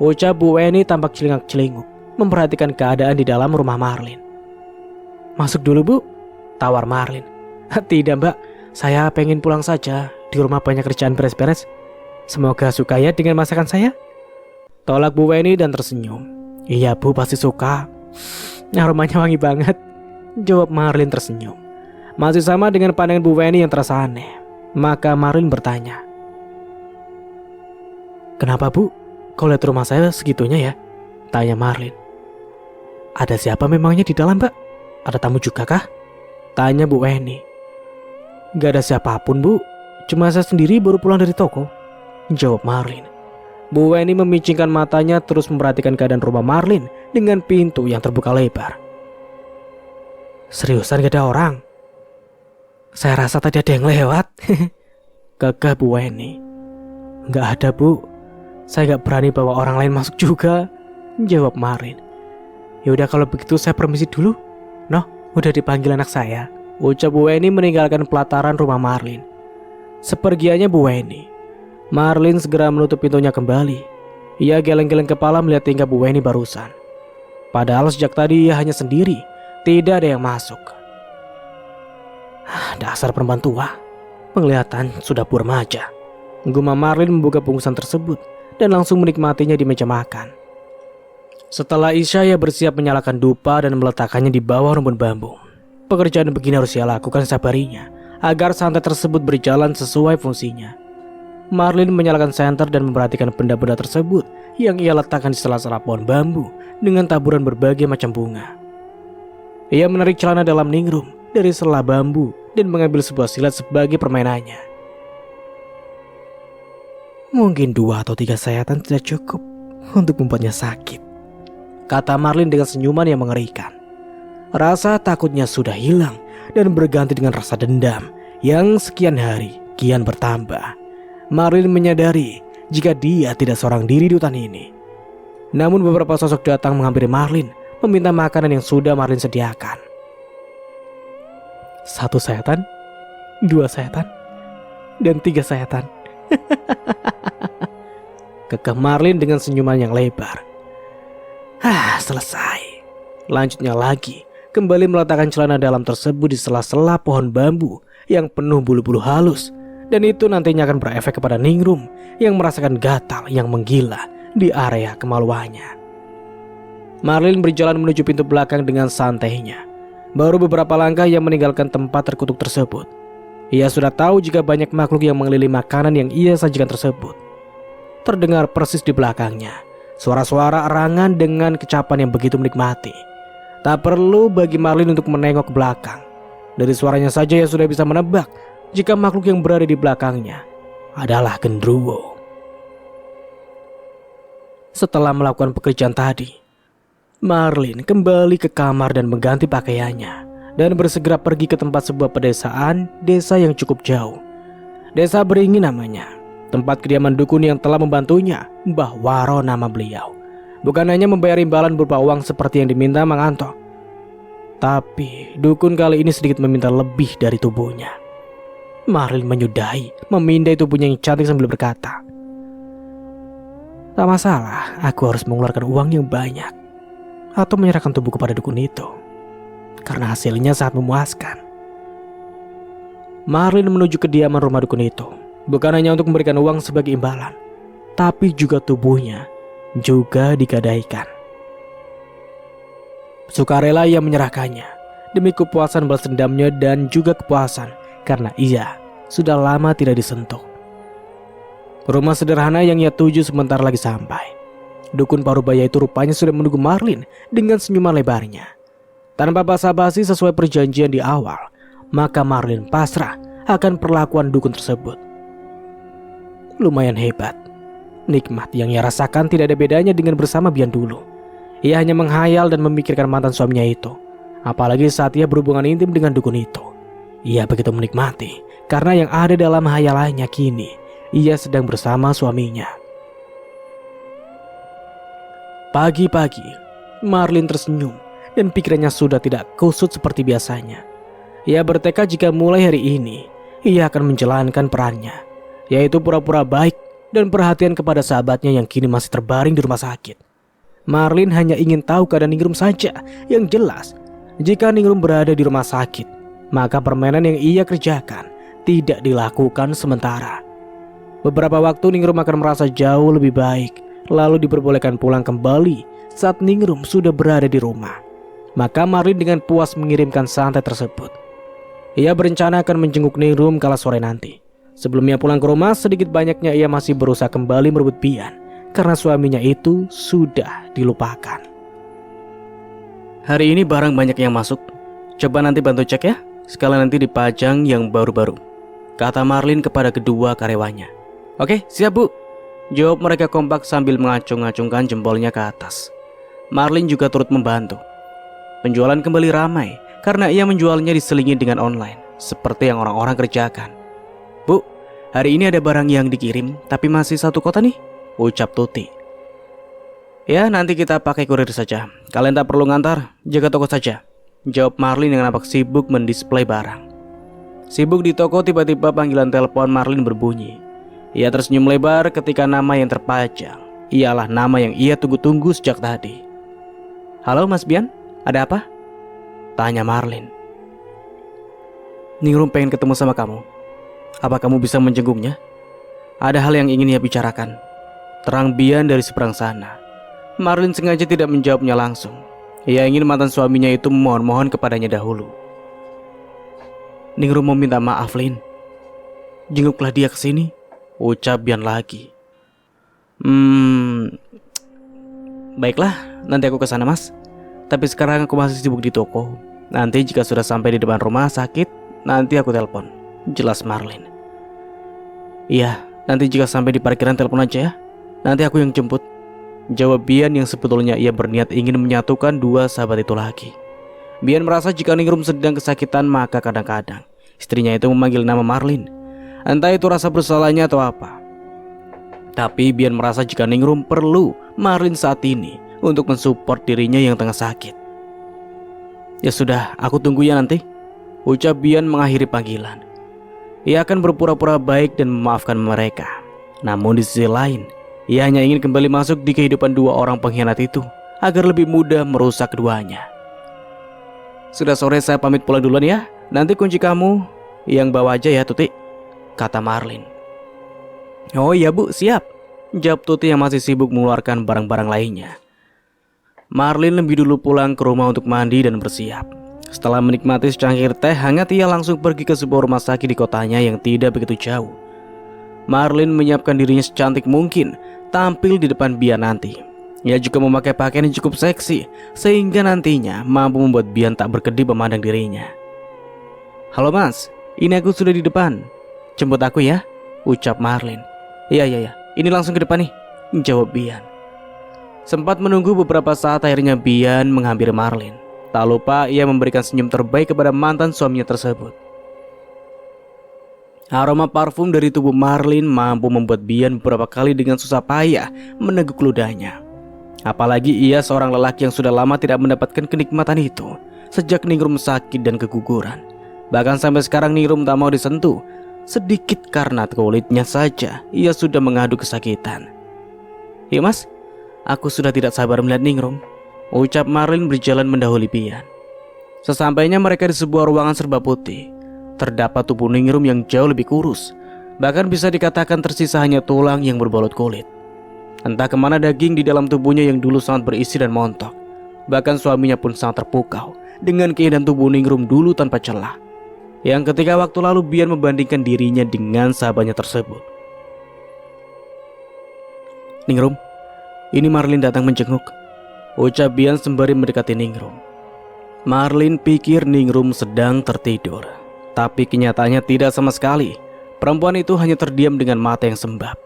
ucap Bu Weni tampak celingak-celinguk memperhatikan keadaan di dalam rumah Marlin. Masuk dulu Bu, tawar Marlin. Tidak Mbak, saya pengen pulang saja. Di rumah banyak kerjaan beres-beres. Semoga suka ya dengan masakan saya, tolak Bu Weni dan tersenyum. Iya Bu, pasti suka. Aromanya wangi banget, jawab Marlin tersenyum. Masih sama dengan pandangan Bu Weni yang terasa aneh. Maka Marlin bertanya, kenapa Bu, kau lihat rumah saya segitunya ya? Tanya Marlin. Ada siapa memangnya di dalam Mbak? Ada tamu juga kah? Tanya Bu Weni. Gak ada siapapun Bu, cuma saya sendiri baru pulang dari toko, jawab Marlin. Bu Weni memicingkan matanya terus memperhatikan keadaan rumah Marlin dengan pintu yang terbuka lebar. Seriusan gak ada orang? Saya rasa tadi ada yang lewat, gagah Bu Weni. Gak ada Bu, Saya gak berani bawa orang lain masuk juga, jawab Marlin. Yaudah kalau begitu saya permisi dulu. Noh, udah dipanggil anak saya, ucap Bu Weni meninggalkan pelataran rumah Marlin. Sepergiannya Bu Weni, Marlin segera menutup pintunya kembali. Ia geleng-geleng kepala melihat tingkah Bu Weni barusan. Padahal sejak tadi ia hanya sendiri, tidak ada yang masuk. Dasar perempuan tua, penglihatan sudah bermaja. Gumam Marlin membuka bungkusan tersebut dan langsung menikmatinya di meja makan. Setelah Isya, ia bersiap menyalakan dupa dan meletakkannya di bawah rumpun bambu. Pekerjaan begini harus ia lakukan sabarinya agar santet tersebut berjalan sesuai fungsinya. Marlin menyalakan senter dan memperhatikan benda-benda tersebut yang ia letakkan di sela-sela pohon bambu dengan taburan berbagai macam bunga. Ia menarik celana dalam ningrum dari sela bambu dan mengambil sebuah silet sebagai permainannya. Mungkin 2 atau 3 sayatan tidak cukup untuk membuatnya sakit, kata Marlin dengan senyuman yang mengerikan. Rasa takutnya sudah hilang dan berganti dengan rasa dendam yang sekian hari kian bertambah. Marlin menyadari jika dia tidak seorang diri di hutan ini. Namun beberapa sosok datang menghampiri Marlin, meminta makanan yang sudah Marlin sediakan. 1 sayatan, 2 sayatan, dan 3 sayatan. Kekeh Marlin dengan senyuman yang lebar. Selesai. Lanjutnya lagi, kembali meletakkan celana dalam tersebut di sela-sela pohon bambu yang penuh bulu-bulu halus. Dan itu nantinya akan berefek kepada Ningrum yang merasakan gatal yang menggila di area kemaluannya. Marlin berjalan menuju pintu belakang dengan santainya. Baru beberapa langkah ia meninggalkan tempat terkutuk tersebut. Ia sudah tahu jika banyak makhluk yang mengelilingi makanan yang ia sajikan tersebut. Terdengar persis di belakangnya suara-suara erangan dengan kecapan yang begitu menikmati. Tak perlu bagi Marlin untuk menengok ke belakang. Dari suaranya saja ia sudah bisa menebak jika makhluk yang berada di belakangnya adalah genderuwo. Setelah melakukan pekerjaan tadi, Marlin kembali ke kamar dan mengganti pakaiannya dan bersegera pergi ke tempat sebuah pedesaan desa yang cukup jauh. Desa Beringin namanya, tempat kediaman dukun yang telah membantunya, Mbah Waro nama beliau. Bukan hanya membayar imbalan berupa uang seperti yang diminta Mang Anto, tapi dukun kali ini sedikit meminta lebih dari tubuhnya. Marlin menyudahi, memindai tubuhnya yang cantik sambil berkata, tak masalah, aku harus mengeluarkan uang yang banyak atau menyerahkan tubuh kepada dukun itu, karena hasilnya sangat memuaskan. Marlin menuju kediaman rumah dukun itu, bukan hanya untuk memberikan uang sebagai imbalan, tapi juga tubuhnya juga digadaikan. Sukarela ia menyerahkannya demi kepuasan balas dendamnya dan juga kepuasan karena ia sudah lama tidak disentuh. Rumah sederhana yang ia tuju sebentar lagi sampai. Dukun Parubaya itu rupanya sudah menunggu Marlin dengan senyuman lebarnya. Tanpa basa-basi sesuai perjanjian di awal, maka Marlin pasrah akan perlakuan dukun tersebut. Lumayan hebat. Nikmat yang ia rasakan tidak ada bedanya dengan bersama Bian dulu. Ia hanya menghayal dan memikirkan mantan suaminya itu. Apalagi saat ia berhubungan intim dengan dukun itu. Ia begitu menikmati karena yang ada dalam hayalannya kini ia sedang bersama suaminya. Pagi-pagi, Marlin tersenyum dan pikirannya sudah tidak kusut seperti biasanya. Ia bertekad jika mulai hari ini ia akan menjalankan perannya, yaitu pura-pura baik dan perhatian kepada sahabatnya yang kini masih terbaring di rumah sakit. Marlin hanya ingin tahu keadaan Ningrum saja. Yang jelas, jika Ningrum berada di rumah sakit, maka permainan yang ia kerjakan tidak dilakukan sementara. Beberapa waktu Ningrum akan merasa jauh lebih baik, lalu diperbolehkan pulang kembali saat Ningrum sudah berada di rumah. Maka Marlin dengan puas mengirimkan santet tersebut. Ia berencana akan menjenguk Ningrum kala sore nanti. Sebelumnya pulang ke rumah, sedikit banyaknya ia masih berusaha kembali merebut Bian karena suaminya itu sudah dilupakan. Hari ini barang banyak yang masuk. Coba nanti bantu cek ya, sekalian nanti dipajang yang baru-baru, kata Marlin kepada kedua karyawannya. Oke, siap Bu, jawab mereka kompak sambil mengacung-acungkan jempolnya ke atas. Marlin juga turut membantu. Penjualan kembali ramai karena ia menjualnya diselingi dengan online, seperti yang orang-orang kerjakan. Bu, hari ini ada barang yang dikirim tapi masih satu kota nih. ucap Tuti. Ya, nanti kita pakai kurir saja. Kalian tak perlu ngantar, jaga toko saja, jawab Marlin yang nampak sibuk mendisplay barang. Sibuk di toko, tiba-tiba panggilan telepon Marlin berbunyi. Ia tersenyum lebar ketika nama yang terpajang ialah nama yang ia tunggu-tunggu sejak tadi. Halo Mas Bian, ada apa? Tanya Marlin. Ningrum pengen ketemu sama kamu. Apa kamu bisa menjenguknya? Ada hal yang ingin ia bicarakan, terang Bian dari seberang sana. Marlin sengaja tidak menjawabnya langsung. Ia ingin mantan suaminya itu memohon-mohon kepadanya dahulu. Ningrum mau minta maaf, Lin. Jenguklah dia ke sini, ucap Bian lagi. Baiklah, nanti aku ke sana, Mas. Tapi sekarang aku masih sibuk di toko. Nanti jika sudah sampai di depan rumah sakit, nanti aku telepon, jelas Marlin. Iya, nanti jika sampai di parkiran telepon aja ya. Nanti aku yang jemput, jawab Bian yang sebetulnya ia berniat ingin menyatukan dua sahabat itu lagi. Bian merasa jika Ningrum sedang kesakitan, maka kadang-kadang istrinya itu memanggil nama Marlin. Entah itu rasa bersalahnya atau apa. Tapi Bian merasa jika Ningrum perlu Marlin saat ini untuk mensupport dirinya yang tengah sakit. Ya sudah, aku tunggu ya nanti, ucap Bian mengakhiri panggilan. Ia akan berpura-pura baik dan memaafkan mereka. Namun di sisi lain, ia hanya ingin kembali masuk di kehidupan dua orang pengkhianat itu agar lebih mudah merusak keduanya. Sudah sore, saya pamit pulang duluan ya. Nanti kunci kamu yang bawa aja ya Tuti, kata Marlin. Oh iya Bu, siap, jawab Tuti yang masih sibuk mengeluarkan barang-barang lainnya. Marlin lebih dulu pulang ke rumah untuk mandi dan bersiap. Setelah menikmati secangkir teh hangat, ia langsung pergi ke sebuah rumah sakit di kotanya yang tidak begitu jauh. Marlin menyiapkan dirinya secantik mungkin tampil di depan Bian nanti. Ia juga memakai pakaian yang cukup seksi sehingga nantinya mampu membuat Bian tak berkedip memandang dirinya. Halo Mas, ini aku sudah di depan. Jemput aku ya, ucap Marlin. Iya, ini langsung ke depan nih, jawab Bian. Sempat menunggu beberapa saat, akhirnya Bian menghampiri Marlin. Tak lupa ia memberikan senyum terbaik kepada mantan suaminya tersebut. Aroma parfum dari tubuh Marlin mampu membuat Bian beberapa kali dengan susah payah meneguk ludahnya. Apalagi ia seorang lelaki yang sudah lama tidak mendapatkan kenikmatan itu sejak Ningrum sakit dan keguguran. Bahkan sampai sekarang Ningrum tak mau disentuh. Sedikit karena kulitnya saja ia sudah mengadu kesakitan. Ya Mas, aku sudah tidak sabar melihat Ningrum, ucap Marlin berjalan mendahului Bian. Sesampainya mereka di sebuah ruangan serba putih, terdapat tubuh Ningrum yang jauh lebih kurus. Bahkan bisa dikatakan tersisa hanya tulang yang berbalut kulit. Entah kemana daging di dalam tubuhnya yang dulu sangat berisi dan montok. Bahkan suaminya pun sangat terpukau dengan keindahan tubuh Ningrum dulu tanpa celah, yang ketika waktu lalu Bian membandingkan dirinya dengan sahabatnya tersebut. Ningrum, ini Marlin datang menjenguk, ucap Bian sembari mendekati Ningrum. Marlin pikir Ningrum sedang tertidur, tapi kenyataannya tidak sama sekali. Perempuan itu hanya terdiam dengan mata yang sembab.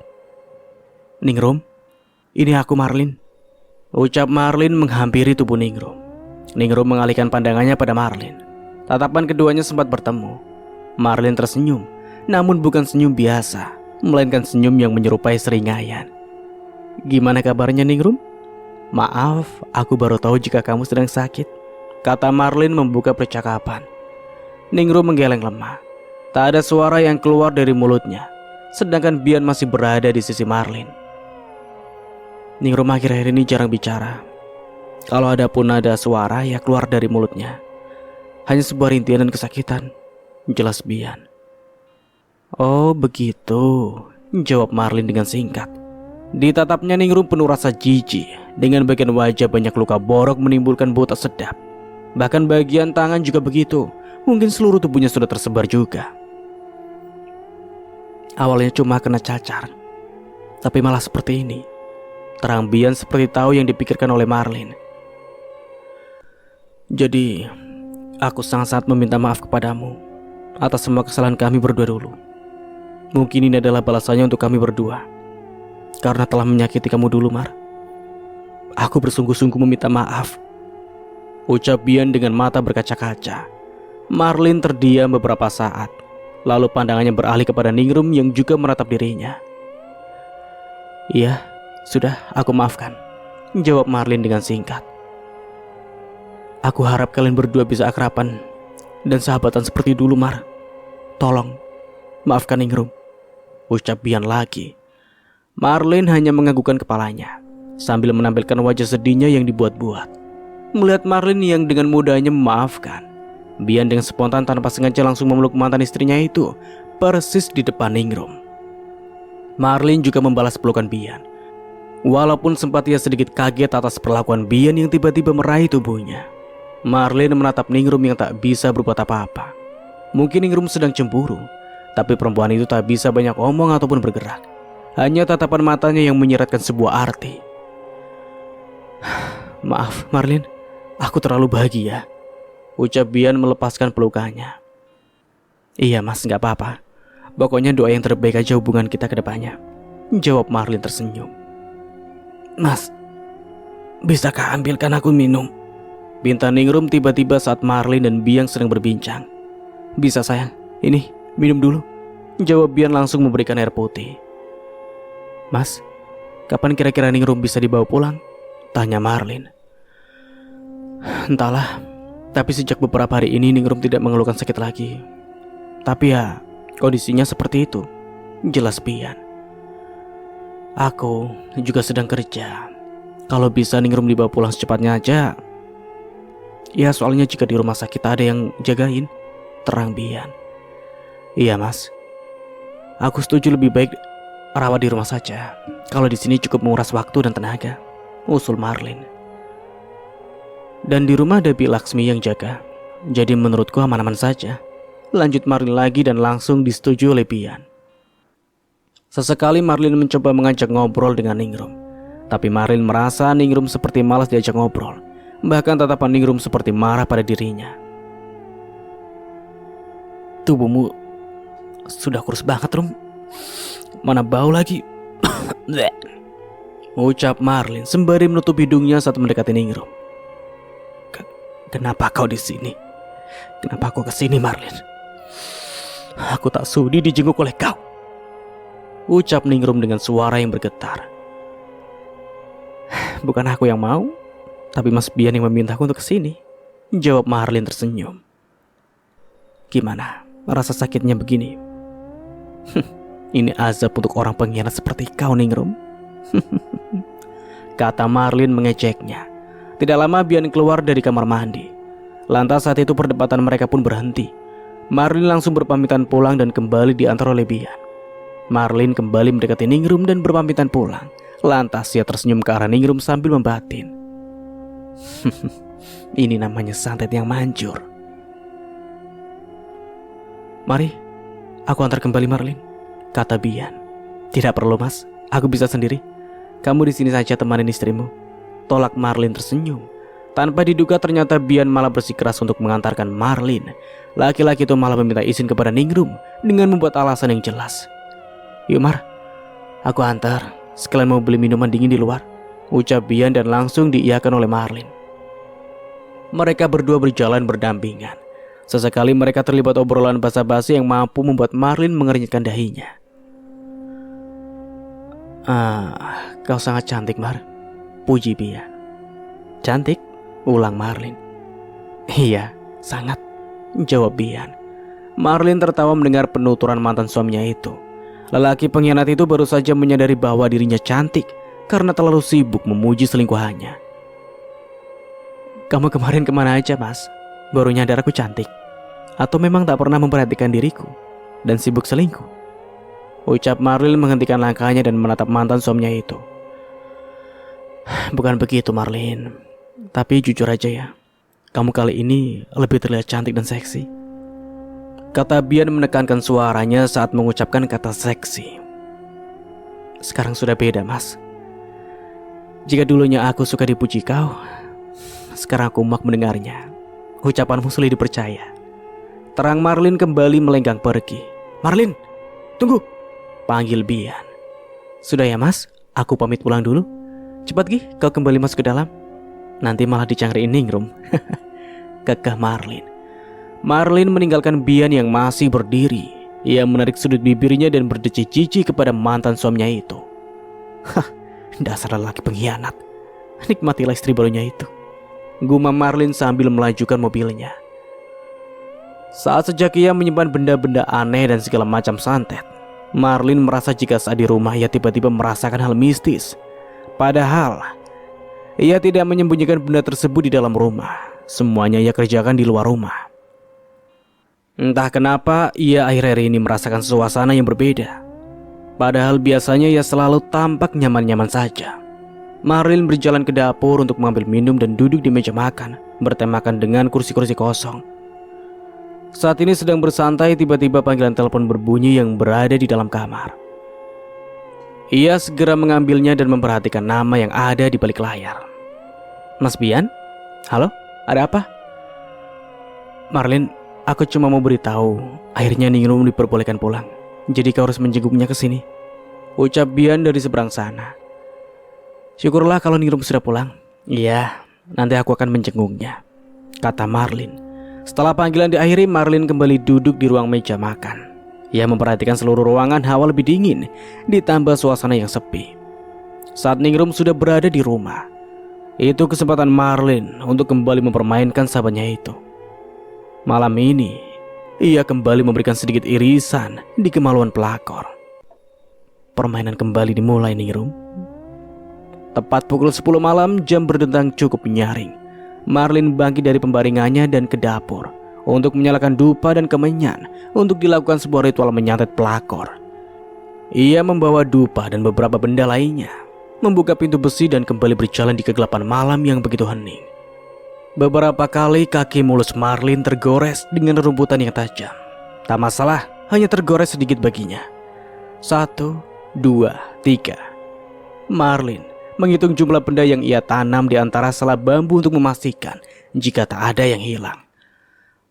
Ningrum, ini aku Marlin, ucap Marlin menghampiri tubuh Ningrum. Ningrum mengalihkan pandangannya pada Marlin. Tatapan keduanya sempat bertemu. Marlin tersenyum, namun bukan senyum biasa, melainkan senyum yang menyerupai seringaian. Gimana kabarnya Ningrum? Maaf, aku baru tahu jika kamu sedang sakit, kata Marlin membuka percakapan. Ningrum menggeleng lemah. Tak ada suara yang keluar dari mulutnya, sedangkan Bian masih berada di sisi Marlin. Ningrum akhir-akhir ini jarang bicara. Kalau ada pun ada suara, ya keluar dari mulutnya hanya sebuah rintian dan kesakitan, jelas Bian. Oh begitu, jawab Marlin dengan singkat. Ditatapnya Ningrum penuh rasa jijik. Dengan bagian wajah banyak luka borok menimbulkan bau tak sedap. Bahkan bagian tangan juga begitu. Mungkin seluruh tubuhnya sudah tersebar juga. Awalnya cuma kena cacar, tapi malah seperti ini, terang Bian seperti tahu yang dipikirkan oleh Marlin. Jadi aku sangat-sangat meminta maaf kepadamu atas semua kesalahan kami berdua dulu. Mungkin ini adalah balasannya untuk kami berdua, karena telah menyakiti kamu dulu, Mar. Aku bersungguh-sungguh meminta maaf, ucap Bian dengan mata berkaca-kaca. Marlin terdiam beberapa saat, lalu pandangannya beralih kepada Ningrum yang juga meratap dirinya. Iya, Sudah, aku maafkan, jawab Marlin dengan singkat. Aku harap kalian berdua bisa akraban dan sahabatan seperti dulu, Mar. Tolong, maafkan Ningrum, ucap Bian lagi. Marlin hanya menganggukkan kepalanya sambil menampilkan wajah sedihnya yang dibuat-buat. Melihat Marlin yang dengan mudahnya memaafkan, Bian dengan spontan tanpa sengaja langsung memeluk mantan istrinya itu persis di depan Ningrum. Marlin juga membalas pelukan Bian. Walaupun sempat ia sedikit kaget atas perlakuan Bian yang tiba-tiba meraih tubuhnya, Marlin menatap Ningrum yang tak bisa berbuat apa-apa. Mungkin Ningrum sedang cemburu, tapi perempuan itu tak bisa banyak omong ataupun bergerak. Hanya tatapan matanya yang menyiratkan sebuah arti. Maaf Marlin, aku terlalu bahagia, ucap Bian melepaskan pelukannya. Iya mas, gak apa-apa. Pokoknya doa yang terbaik aja hubungan kita ke depannya, jawab Marlin tersenyum. Mas, bisakah ambilkan aku minum? Pinta Ningrum tiba-tiba saat Marlin dan Bian sedang berbincang. Bisa sayang, ini minum dulu, jawab Bian langsung memberikan air putih. Mas, kapan kira-kira Ningrum bisa dibawa pulang? Tanya Marlin. Entahlah, tapi sejak beberapa hari ini Ningrum tidak mengeluhkan sakit lagi. Tapi ya, kondisinya seperti itu, jelas Bian. Aku juga sedang kerja. Kalau bisa Ningrum dibawa pulang secepatnya aja. Ya soalnya jika di rumah sakit ada yang jagain, terang Bian. Iya mas, aku setuju lebih baik rawat di rumah saja. Kalau di sini cukup menguras waktu dan tenaga, usul Marlin. Dan di rumah ada Bi Laksmi yang jaga, jadi menurutku aman-aman saja, lanjut Marlin lagi dan langsung disetujui oleh Bian. Sesekali Marlin mencoba mengajak ngobrol dengan Ningrum, tapi Marlin merasa Ningrum seperti malas diajak ngobrol. Bahkan tatapan Ningrum seperti marah pada dirinya. Tubuhmu sudah kurus banget, Rum. Mana bau lagi. Ucap Marlin sembari menutup hidungnya saat mendekati Ningrum. Kenapa kau di sini? Kenapa kau kesini, Marlin? Aku tak sudi dijenguk oleh kau, ucap Ningrum dengan suara yang bergetar. Bukan aku yang mau, tapi Mas Bian yang memintaku untuk kesini, jawab Marlin tersenyum. Gimana rasa sakitnya begini? Ini azab untuk orang pengkhianat seperti kau, Ningrum. Kata Marlin mengejeknya. Tidak lama Bian keluar dari kamar mandi. Lantas saat itu perdebatan mereka pun berhenti. Marlin langsung berpamitan pulang dan kembali diantar oleh Bian. Marlin kembali mendekati Ningrum dan berpamitan pulang. Lantas ia tersenyum ke arah Ningrum sambil membatin. Ini namanya santet yang manjur. Mari, aku antar kembali Marlin, kata Bian. Tidak perlu mas, aku bisa sendiri. Kamu di sini saja temanin istrimu, tolak Marlin tersenyum. Tanpa diduga ternyata Bian malah bersikeras untuk mengantarkan Marlin. Laki-laki itu malah meminta izin kepada Ningrum dengan membuat alasan yang jelas. Yuk Mar, aku antar. Sekalian mau beli minuman dingin di luar, ucap Bian dan langsung diiyakan oleh Marlin. Mereka berdua berjalan berdampingan. Sesekali mereka terlibat obrolan basa-basi yang mampu membuat Marlin mengernyitkan dahinya. Kau sangat cantik Mar, puji Bian. Cantik? Ulang Marlin. Iya, sangat, jawab Bian. Marlin tertawa mendengar penuturan mantan suaminya itu. Lelaki pengkhianat itu baru saja menyadari bahwa dirinya cantik karena terlalu sibuk memuji selingkuhannya. Kamu kemarin kemana aja mas? Baru nyadar aku cantik? Atau memang tak pernah memperhatikan diriku dan sibuk selingkuh? Ucap Marlin menghentikan langkahnya dan menatap mantan suaminya itu. Bukan begitu Marlin, tapi jujur aja ya, kamu kali ini lebih terlihat cantik dan seksi, kata Bian menekankan suaranya saat mengucapkan kata seksi. Sekarang sudah beda mas. Jika dulunya aku suka dipuji kau, sekarang aku muak mendengarnya. Ucapanmu sulit dipercaya. Terang Marlin kembali melenggang pergi. Marlin, tunggu, panggil Bian. Sudah ya mas, aku pamit pulang dulu. Cepat Gi, kau kembali masuk ke dalam. Nanti malah dicangriin Ningrum. Kekeh Marlin. Marlin meninggalkan Bian yang masih berdiri. Ia menarik sudut bibirnya dan berdecit jijik kepada mantan suaminya itu. Dasar lelaki pengkhianat. Nikmatilah istri barunya itu, gumam Marlin sambil melajukan mobilnya. Saat sejak ia menyimpan benda-benda aneh dan segala macam santet, Marlin merasa jika saat di rumah ia tiba-tiba merasakan hal mistis. Padahal ia tidak menyembunyikan benda tersebut di dalam rumah. Semuanya ia kerjakan di luar rumah. Entah kenapa ia akhir-akhir ini merasakan suasana yang berbeda. Padahal biasanya ia selalu tampak nyaman-nyaman saja. Marlin berjalan ke dapur untuk mengambil minum dan duduk di meja makan, bertemakan dengan kursi-kursi kosong. Saat ini sedang bersantai, tiba-tiba panggilan telepon berbunyi yang berada di dalam kamar. Ia segera mengambilnya dan memperhatikan nama yang ada di balik layar. Mas Bian? Halo? Ada apa? Marlin, aku cuma mau beritahu, akhirnya Ningrum diperbolehkan pulang. Jadi kau harus menjenguknya ke sini, ucap Bian dari seberang sana. Syukurlah kalau Ningrum sudah pulang. Iya, nanti aku akan menjenguknya, kata Marlin. Setelah panggilan diakhiri, Marlin kembali duduk di ruang meja makan. Ia memperhatikan seluruh ruangan, hawa lebih dingin, ditambah suasana yang sepi. Saat Ningrum sudah berada di rumah, itu kesempatan Marlin untuk kembali mempermainkan sahabatnya itu. Malam ini, ia kembali memberikan sedikit irisan di kemaluan pelakor. Permainan kembali dimulai, Ningrum. Tepat pukul 10 malam, jam berdentang cukup nyaring. Marlin bangkit dari pembaringannya dan ke dapur untuk menyalakan dupa dan kemenyan untuk dilakukan sebuah ritual menyantet pelakor. Ia membawa dupa dan beberapa benda lainnya, membuka pintu besi dan kembali berjalan di kegelapan malam yang begitu hening. Beberapa kali kaki mulus Marlin tergores dengan rumputan yang tajam. Tak masalah, hanya tergores sedikit baginya. 1, 2, 3. Marlin menghitung jumlah benda yang ia tanam di antara sela bambu untuk memastikan jika tak ada yang hilang.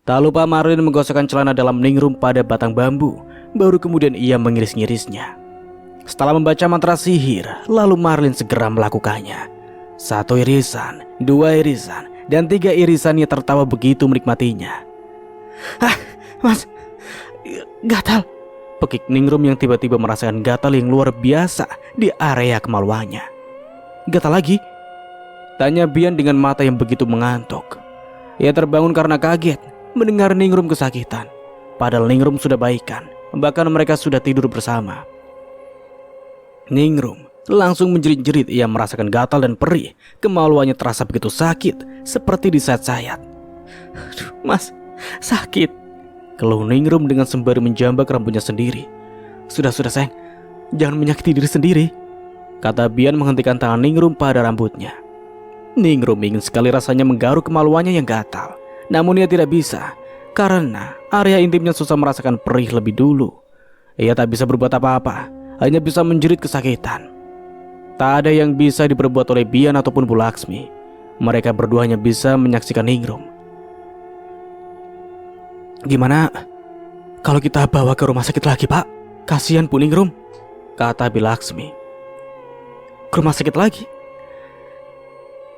Tak lupa Marlin menggosokkan celana dalam Ningrum pada batang bambu, baru kemudian ia mengiris-ngirisnya. Setelah membaca mantra sihir, lalu Marlin segera melakukannya. 1 irisan, 2 irisan, dan 3 irisan. Ia tertawa begitu menikmatinya. Mas, gatal, pekik Ningrum yang tiba-tiba merasakan gatal yang luar biasa di area kemaluannya. Gatal lagi? Tanya Bian dengan mata yang begitu mengantuk. Ia terbangun karena kaget mendengar Ningrum kesakitan. Padahal Ningrum sudah baikan, bahkan mereka sudah tidur bersama. Ningrum langsung menjerit-jerit. Ia merasakan gatal dan perih. Kemaluannya terasa begitu sakit, seperti disayat-sayat. Mas, sakit, keluh Ningrum dengan sembari menjambak rambutnya sendiri. Sudah sayang, jangan menyakiti diri sendiri, kata Bian menghentikan tangan Ningrum pada rambutnya. Ningrum ingin sekali rasanya menggaruk kemaluannya yang gatal, namun ia tidak bisa karena area intimnya susah merasakan perih lebih dulu. Ia tak bisa berbuat apa-apa, hanya bisa menjerit kesakitan. Tak ada yang bisa diperbuat oleh Bian ataupun Bu Laksmi. Mereka berdua hanya bisa menyaksikan Ningrum. Gimana kalau kita bawa ke rumah sakit lagi, Pak? Kasihan Bu Ningrum, kata Bu Laksmi. Ke rumah sakit lagi?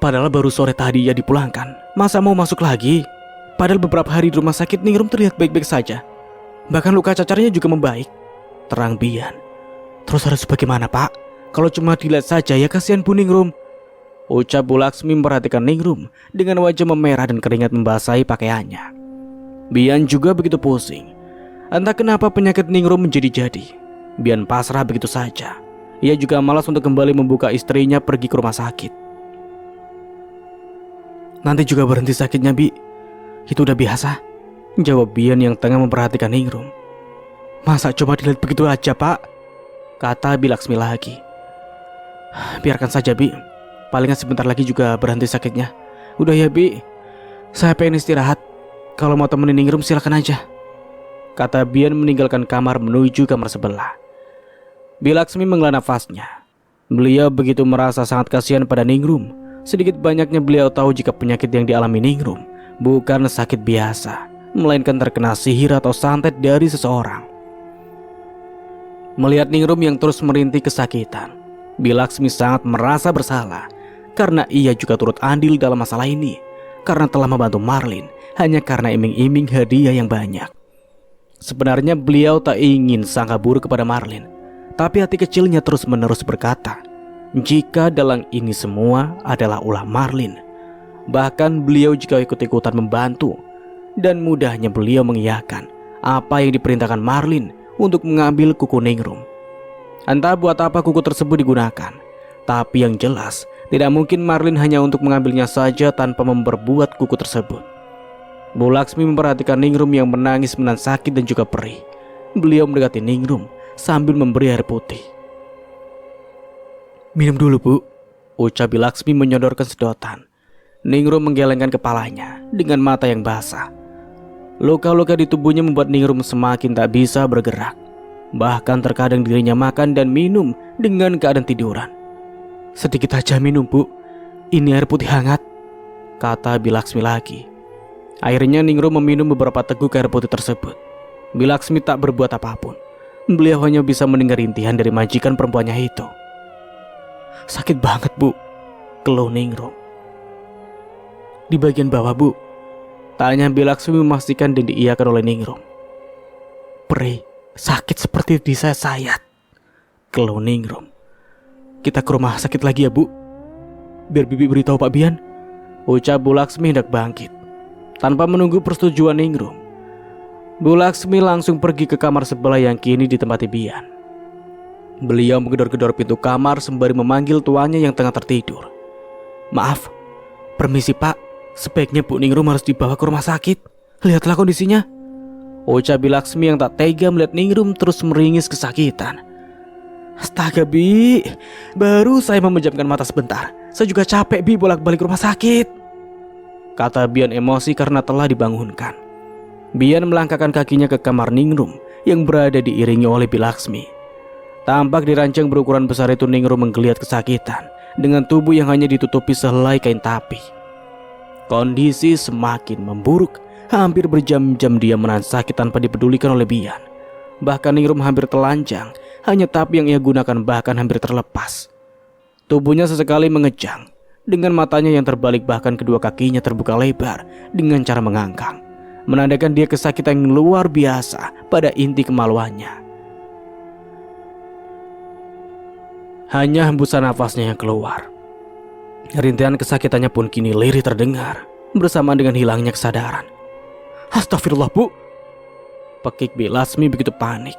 Padahal baru sore tadi ia dipulangkan. Masa mau masuk lagi? Padahal beberapa hari di rumah sakit Ningrum terlihat baik-baik saja. Bahkan luka cacarnya juga membaik, terang Bian. Terus harus bagaimana, Pak? Kalau cuma dilihat saja ya kasihan Bu Ningrum, ucap Bu Laksmi memperhatikan Ningrum dengan wajah memerah dan keringat membasahi pakaiannya. Bian juga begitu pusing. Entah kenapa penyakit Ningrum menjadi-jadi. Bian pasrah begitu saja. Ia juga malas untuk kembali membuka istrinya pergi ke rumah sakit. Nanti juga berhenti sakitnya, Bi. Itu udah biasa, jawab Bian yang tengah memperhatikan Ningrum. Masa coba dilihat begitu aja, Pak, kata Bi Laksmi lagi. Biarkan saja, Bi. Palingan sebentar lagi juga berhenti sakitnya. Udah ya, Bi. Saya pengen istirahat. Kalau mau temenin Ningrum silakan aja, kata Bian meninggalkan kamar menuju kamar sebelah. Bi Laksmi menghela nafasnya. Beliau begitu merasa sangat kasihan pada Ningrum. Sedikit banyaknya beliau tahu jika penyakit yang dialami Ningrum bukan sakit biasa, melainkan terkena sihir atau santet dari seseorang. Melihat Ningrum yang terus merintih kesakitan, Bi Laksmi sangat merasa bersalah karena ia juga turut andil dalam masalah ini, karena telah membantu Marlin hanya karena iming-iming hadiah yang banyak. Sebenarnya beliau tak ingin sangka buruk kepada Marlin, tapi hati kecilnya terus-menerus berkata, jika dalang ini semua adalah ulah Marlin. Bahkan beliau juga ikut-ikutan membantu, dan mudahnya beliau mengiyakan apa yang diperintahkan Marlin untuk mengambil kuku Ningrum. Entah buat apa kuku tersebut digunakan, tapi yang jelas tidak mungkin Marlin hanya untuk mengambilnya saja tanpa memperbuat kuku tersebut. Bu Laksmi memperhatikan Ningrum yang menangis menahan sakit dan juga perih. Beliau mendekati Ningrum sambil memberi air putih. "Minum dulu, Bu," ucap Bu Laksmi menyodorkan sedotan. Ningrum menggelengkan kepalanya dengan mata yang basah. Luka-luka di tubuhnya membuat Ningrum semakin tak bisa bergerak. Bahkan terkadang dirinya makan dan minum dengan keadaan tiduran. "Sedikit aja minum, Bu. Ini air putih hangat," kata Bu Laksmi lagi. Akhirnya Ningrum meminum beberapa teguk air putih tersebut. Bu Laksmi tak berbuat apapun. Beliau hanya bisa mendengar rintihan dari majikan perempuannya itu. "Sakit banget, Bu," keluh Ningrum. "Di bagian bawah, Bu," tanya Bu Laksmi memastikan dan diiyakan oleh Ningrum. "Perih, sakit seperti disayat," keluh Ningrum. "Kita ke rumah sakit lagi ya, Bu. Biar Bibi beritahu Pak Bian," ucap Bu Laksmi hendak bangkit. Tanpa menunggu persetujuan Ningrum, Bu Laksmi langsung pergi ke kamar sebelah yang kini ditempati Bian. Beliau menggedor-gedor pintu kamar sembari memanggil tuannya yang tengah tertidur. "Maaf, permisi Pak, sebaiknya Bu Ningrum harus dibawa ke rumah sakit. Lihatlah kondisinya," ucap Bu Laksmi yang tak tega melihat Ningrum terus meringis kesakitan. "Astaga Bi, baru saya memejamkan mata sebentar. Saya juga capek Bi bolak-balik rumah sakit," kata Bian emosi karena telah dibangunkan. Bian melangkahkan kakinya ke kamar Ningrum yang berada diiringi oleh Bu Laksmi. Tampak di ranjang berukuran besar itu Ningrum menggeliat kesakitan dengan tubuh yang hanya ditutupi sehelai kain tapi. Kondisi semakin memburuk. Hampir berjam-jam dia menahan sakit tanpa dipedulikan oleh Bian. Bahkan Ningrum hampir telanjang, hanya tapi yang ia gunakan bahkan hampir terlepas. Tubuhnya sesekali mengejang. Dengan matanya yang terbalik bahkan kedua kakinya terbuka lebar dengan cara mengangkang, menandakan dia kesakitan yang luar biasa pada inti kemaluannya. Hanya hembusan nafasnya yang keluar. Rintihan kesakitannya pun kini lirih terdengar bersamaan dengan hilangnya kesadaran. "Astagfirullah Bu," pekik Bu Laksmi begitu panik.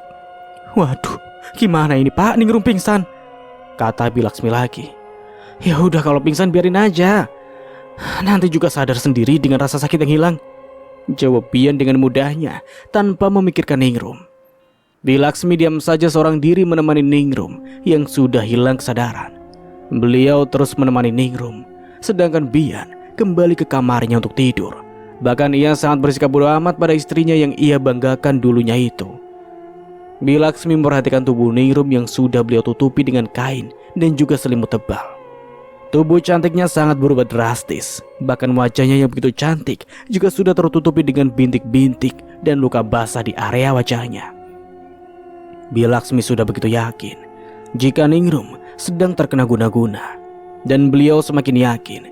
"Waduh, gimana ini Pak, Ningrum pingsan," kata Bu Laksmi lagi. "Ya udah kalau pingsan biarin aja. Nanti juga sadar sendiri dengan rasa sakit yang hilang," jawab Bian dengan mudahnya tanpa memikirkan Ningrum. Bu Laksmi diam saja seorang diri menemani Ningrum yang sudah hilang kesadaran. Beliau terus menemani Ningrum, sedangkan Bian kembali ke kamarnya untuk tidur. Bahkan ia sangat bersikap bodo amat pada istrinya yang ia banggakan dulunya itu. Bu Laksmi memperhatikan tubuh Ningrum yang sudah beliau tutupi dengan kain dan juga selimut tebal. Tubuh cantiknya sangat berubah drastis. Bahkan wajahnya yang begitu cantik juga sudah tertutupi dengan bintik-bintik dan luka basah di area wajahnya. Bu Laksmi sudah begitu yakin jika Ningrum sedang terkena guna-guna. Dan beliau semakin yakin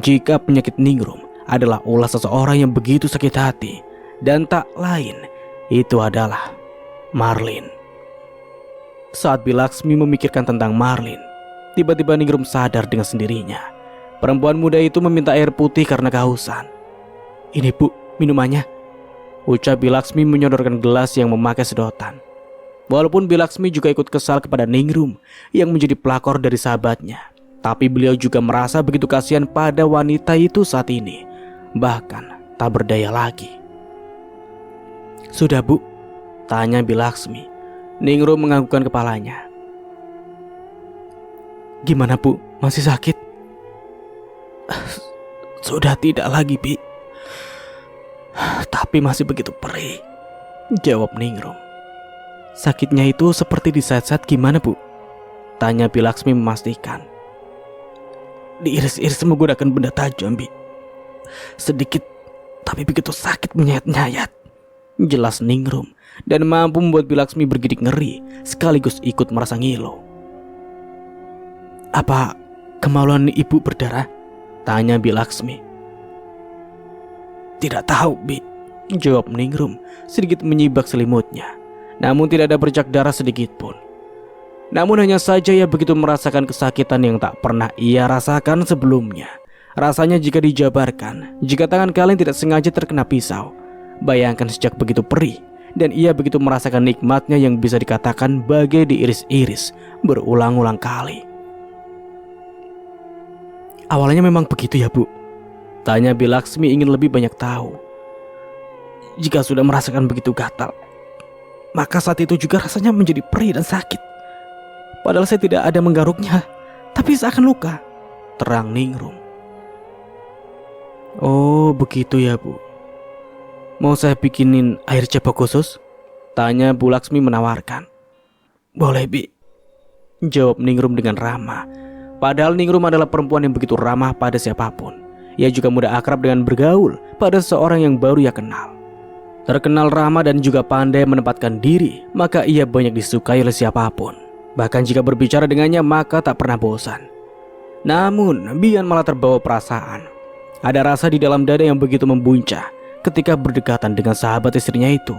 jika penyakit Ningrum adalah ulah seseorang yang begitu sakit hati. Dan tak lain, itu adalah Marlin. Saat Bu Laksmi memikirkan tentang Marlin, tiba-tiba Ningrum sadar dengan sendirinya. Perempuan muda itu meminta air putih karena kehausan. "Ini Bu, minumannya," ucap Bu Laksmi menyodorkan gelas yang memakai sedotan. Walaupun Bu Laksmi juga ikut kesal kepada Ningrum yang menjadi pelakor dari sahabatnya, tapi beliau juga merasa begitu kasihan pada wanita itu saat ini. Bahkan tak berdaya lagi. "Sudah Bu?" tanya Bu Laksmi. Ningrum menganggukkan kepalanya. "Gimana Bu, masih sakit?" "Sudah tidak lagi Bi, tapi masih begitu perih," jawab Ningrum. "Sakitnya itu seperti disayat-sayat gimana Bu?" tanya Bu Laksmi memastikan. "Diiris-iris menggunakan benda tajam Bi. Sedikit tapi begitu sakit menyayat-nyayat," jelas Ningrum, dan mampu membuat Bu Laksmi bergidik ngeri sekaligus ikut merasa ngilu. "Apa kemaluan Ibu berdarah?" tanya Bu Laksmi. "Tidak tahu Bi," jawab Ningrum sedikit menyibak selimutnya. Namun tidak ada bercak darah sedikit pun. Namun hanya saja ia begitu merasakan kesakitan yang tak pernah ia rasakan sebelumnya. Rasanya jika dijabarkan, jika tangan kalian tidak sengaja terkena pisau. Bayangkan sejak begitu perih, dan ia begitu merasakan nikmatnya yang bisa dikatakan bagai diiris-iris berulang-ulang kali. Awalnya memang begitu ya, Bu? Tanya Bilaksmi ingin lebih banyak tahu. Jika sudah merasakan begitu gatal, maka saat itu juga rasanya menjadi perih dan sakit. Padahal saya tidak ada menggaruknya, tapi seakan luka, terang Ningrum. Oh begitu ya, Bu. Mau saya bikinin air cebok khusus? Tanya Bu Laksmi menawarkan. Boleh, Bi, jawab Ningrum dengan ramah. Padahal Ningrum adalah perempuan yang begitu ramah pada siapapun. Ia juga mudah akrab dengan bergaul pada seorang yang baru ia kenal. Terkenal ramah dan juga pandai menempatkan diri, maka ia banyak disukai oleh siapapun. Bahkan jika berbicara dengannya maka tak pernah bosan. Namun Bian malah terbawa perasaan. Ada rasa di dalam dada yang begitu membuncah ketika berdekatan dengan sahabat istrinya itu.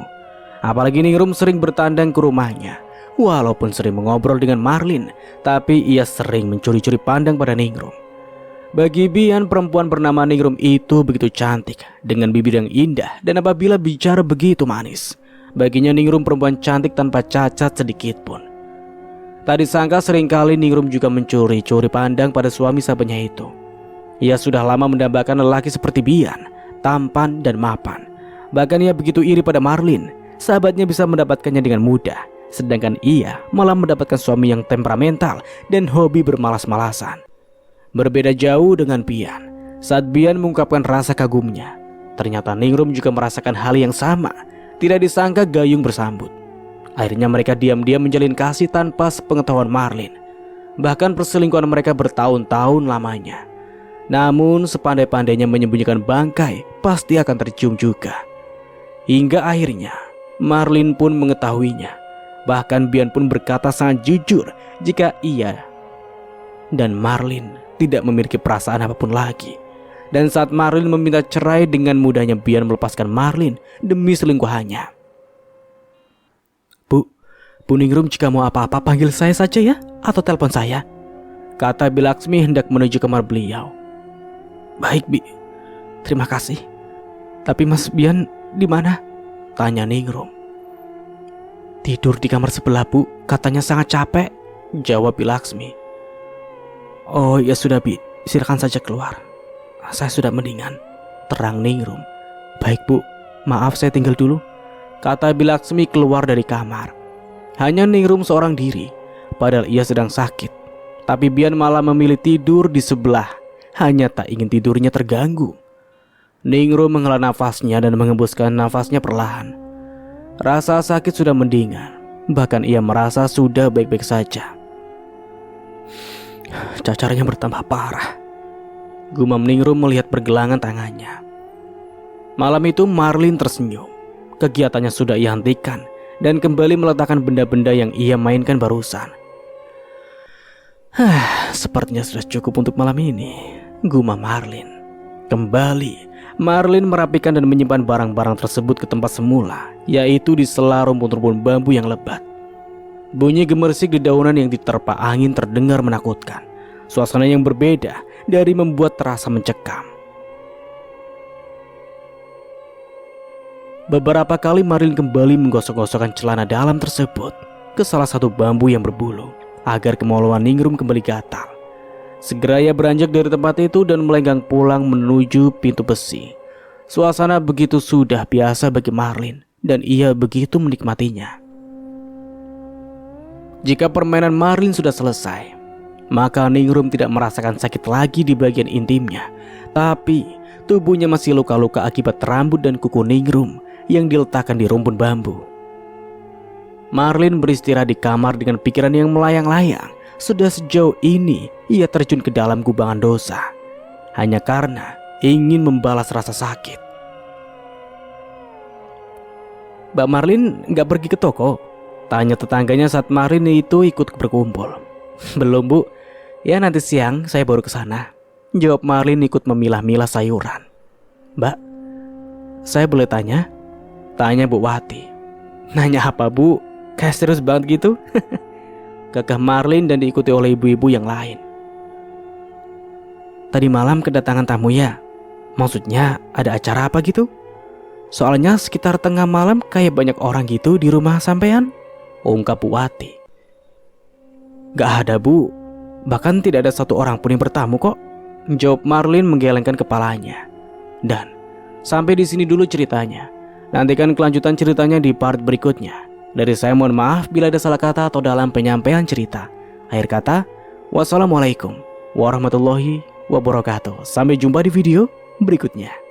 Apalagi Ningrum sering bertandang ke rumahnya. Walaupun sering mengobrol dengan Marlin, tapi ia sering mencuri-curi pandang pada Ningrum. Bagi Bian, perempuan bernama Ningrum itu begitu cantik, dengan bibir yang indah, dan apabila bicara begitu manis. Baginya Ningrum perempuan cantik tanpa cacat sedikit pun. Tak disangka seringkali Ningrum juga mencuri-curi pandang pada suami sahabatnya itu. Ia sudah lama mendambakan lelaki seperti Bian, tampan dan mapan. Bahkan ia begitu iri pada Marlin, sahabatnya bisa mendapatkannya dengan mudah. Sedangkan ia malah mendapatkan suami yang temperamental dan hobi bermalas-malasan. Berbeda jauh dengan Bian. Saat Bian mengungkapkan rasa kagumnya, ternyata Ningrum juga merasakan hal yang sama. Tidak disangka gayung bersambut. Akhirnya mereka diam-diam menjalin kasih tanpa sepengetahuan Marlin. Bahkan perselingkuhan mereka bertahun-tahun lamanya. Namun sepandai-pandainya menyembunyikan bangkai, pasti akan tercium juga. Hingga akhirnya Marlin pun mengetahuinya. Bahkan Bian pun berkata sangat jujur jika ia dan Marlin tidak memiliki perasaan apapun lagi. Dan saat Marlin meminta cerai, dengan mudahnya Bian melepaskan Marlin demi selingkuhannya. Bu Ningrum, jika mau apa-apa panggil saya saja ya, atau telepon saya, kata Bilaksmi hendak menuju kamar beliau. Baik, Bi, terima kasih. Tapi Mas Bian di mana? Tanya Ningrum. Tidur di kamar sebelah, Bu, katanya sangat capek, jawab Bilaksmi. Oh ya sudah, Bi, silakan saja keluar. Saya sudah mendingan, terang Ningrum. Baik, Bu, maaf saya tinggal dulu, kata Bilaksmi keluar dari kamar. Hanya Ningrum seorang diri, padahal ia sedang sakit. Tapi Bian malah memilih tidur di sebelah, hanya tak ingin tidurnya terganggu. Ningrum menghela nafasnya dan mengembuskan nafasnya perlahan. Rasa sakit sudah mendingan, bahkan ia merasa sudah baik-baik saja. Cacarnya bertambah parah, gumam Ningrum melihat pergelangan tangannya. Malam itu Marlin tersenyum. Kegiatannya sudah ia hentikan dan kembali meletakkan benda-benda yang ia mainkan barusan. Sepertinya sudah cukup untuk malam ini, gumam Marlin. Kembali Marlin merapikan dan menyimpan barang-barang tersebut ke tempat semula, yaitu di sela rumpun-rumpun bambu yang lebat. Bunyi gemersik dedaunan yang diterpa angin terdengar menakutkan. Suasana yang berbeda dari membuat terasa mencekam. Beberapa kali Marlin kembali menggosok-gosokkan celana dalam tersebut ke salah satu bambu yang berbulu, agar kemaluan Ningrum kembali gatal. Segera ia beranjak dari tempat itu dan melenggang pulang menuju pintu besi. Suasana begitu sudah biasa bagi Marlin, dan ia begitu menikmatinya. Jika permainan Marlin sudah selesai, maka Ningrum tidak merasakan sakit lagi di bagian intimnya. Tapi tubuhnya masih luka-luka akibat rambut dan kuku Ningrum yang diletakkan di rumpun bambu. Marlin beristirahat di kamar dengan pikiran yang melayang-layang. Sudah sejauh ini ia terjun ke dalam kubangan dosa hanya karena ingin membalas rasa sakit. Mbak Marlin gak pergi ke toko? Tanya tetangganya saat Marlin itu ikut berkumpul. Belum, Bu, ya nanti siang saya baru ke sana, jawab Marlin ikut memilah-milah sayuran. Mbak, saya boleh tanya? Tanya Bu Wati. Nanya apa, Bu? Kayak serius banget gitu? kekeh Marlin dan diikuti oleh ibu-ibu yang lain. Tadi malam kedatangan tamu ya? Maksudnya ada acara apa gitu? Soalnya sekitar tengah malam kayak banyak orang gitu di rumah sampean, ungkap Bu Wati. Gak ada bu, bahkan tidak ada satu orang pun yang bertamu kok, jawab Marlin menggelengkan kepalanya. Dan sampai di sini dulu ceritanya. Nantikan kelanjutan ceritanya di part berikutnya. Dari saya mohon maaf bila ada salah kata atau dalam penyampaian cerita. Akhir kata, wassalamualaikum warahmatullahi wabarakatuh. Sampai jumpa di video berikutnya.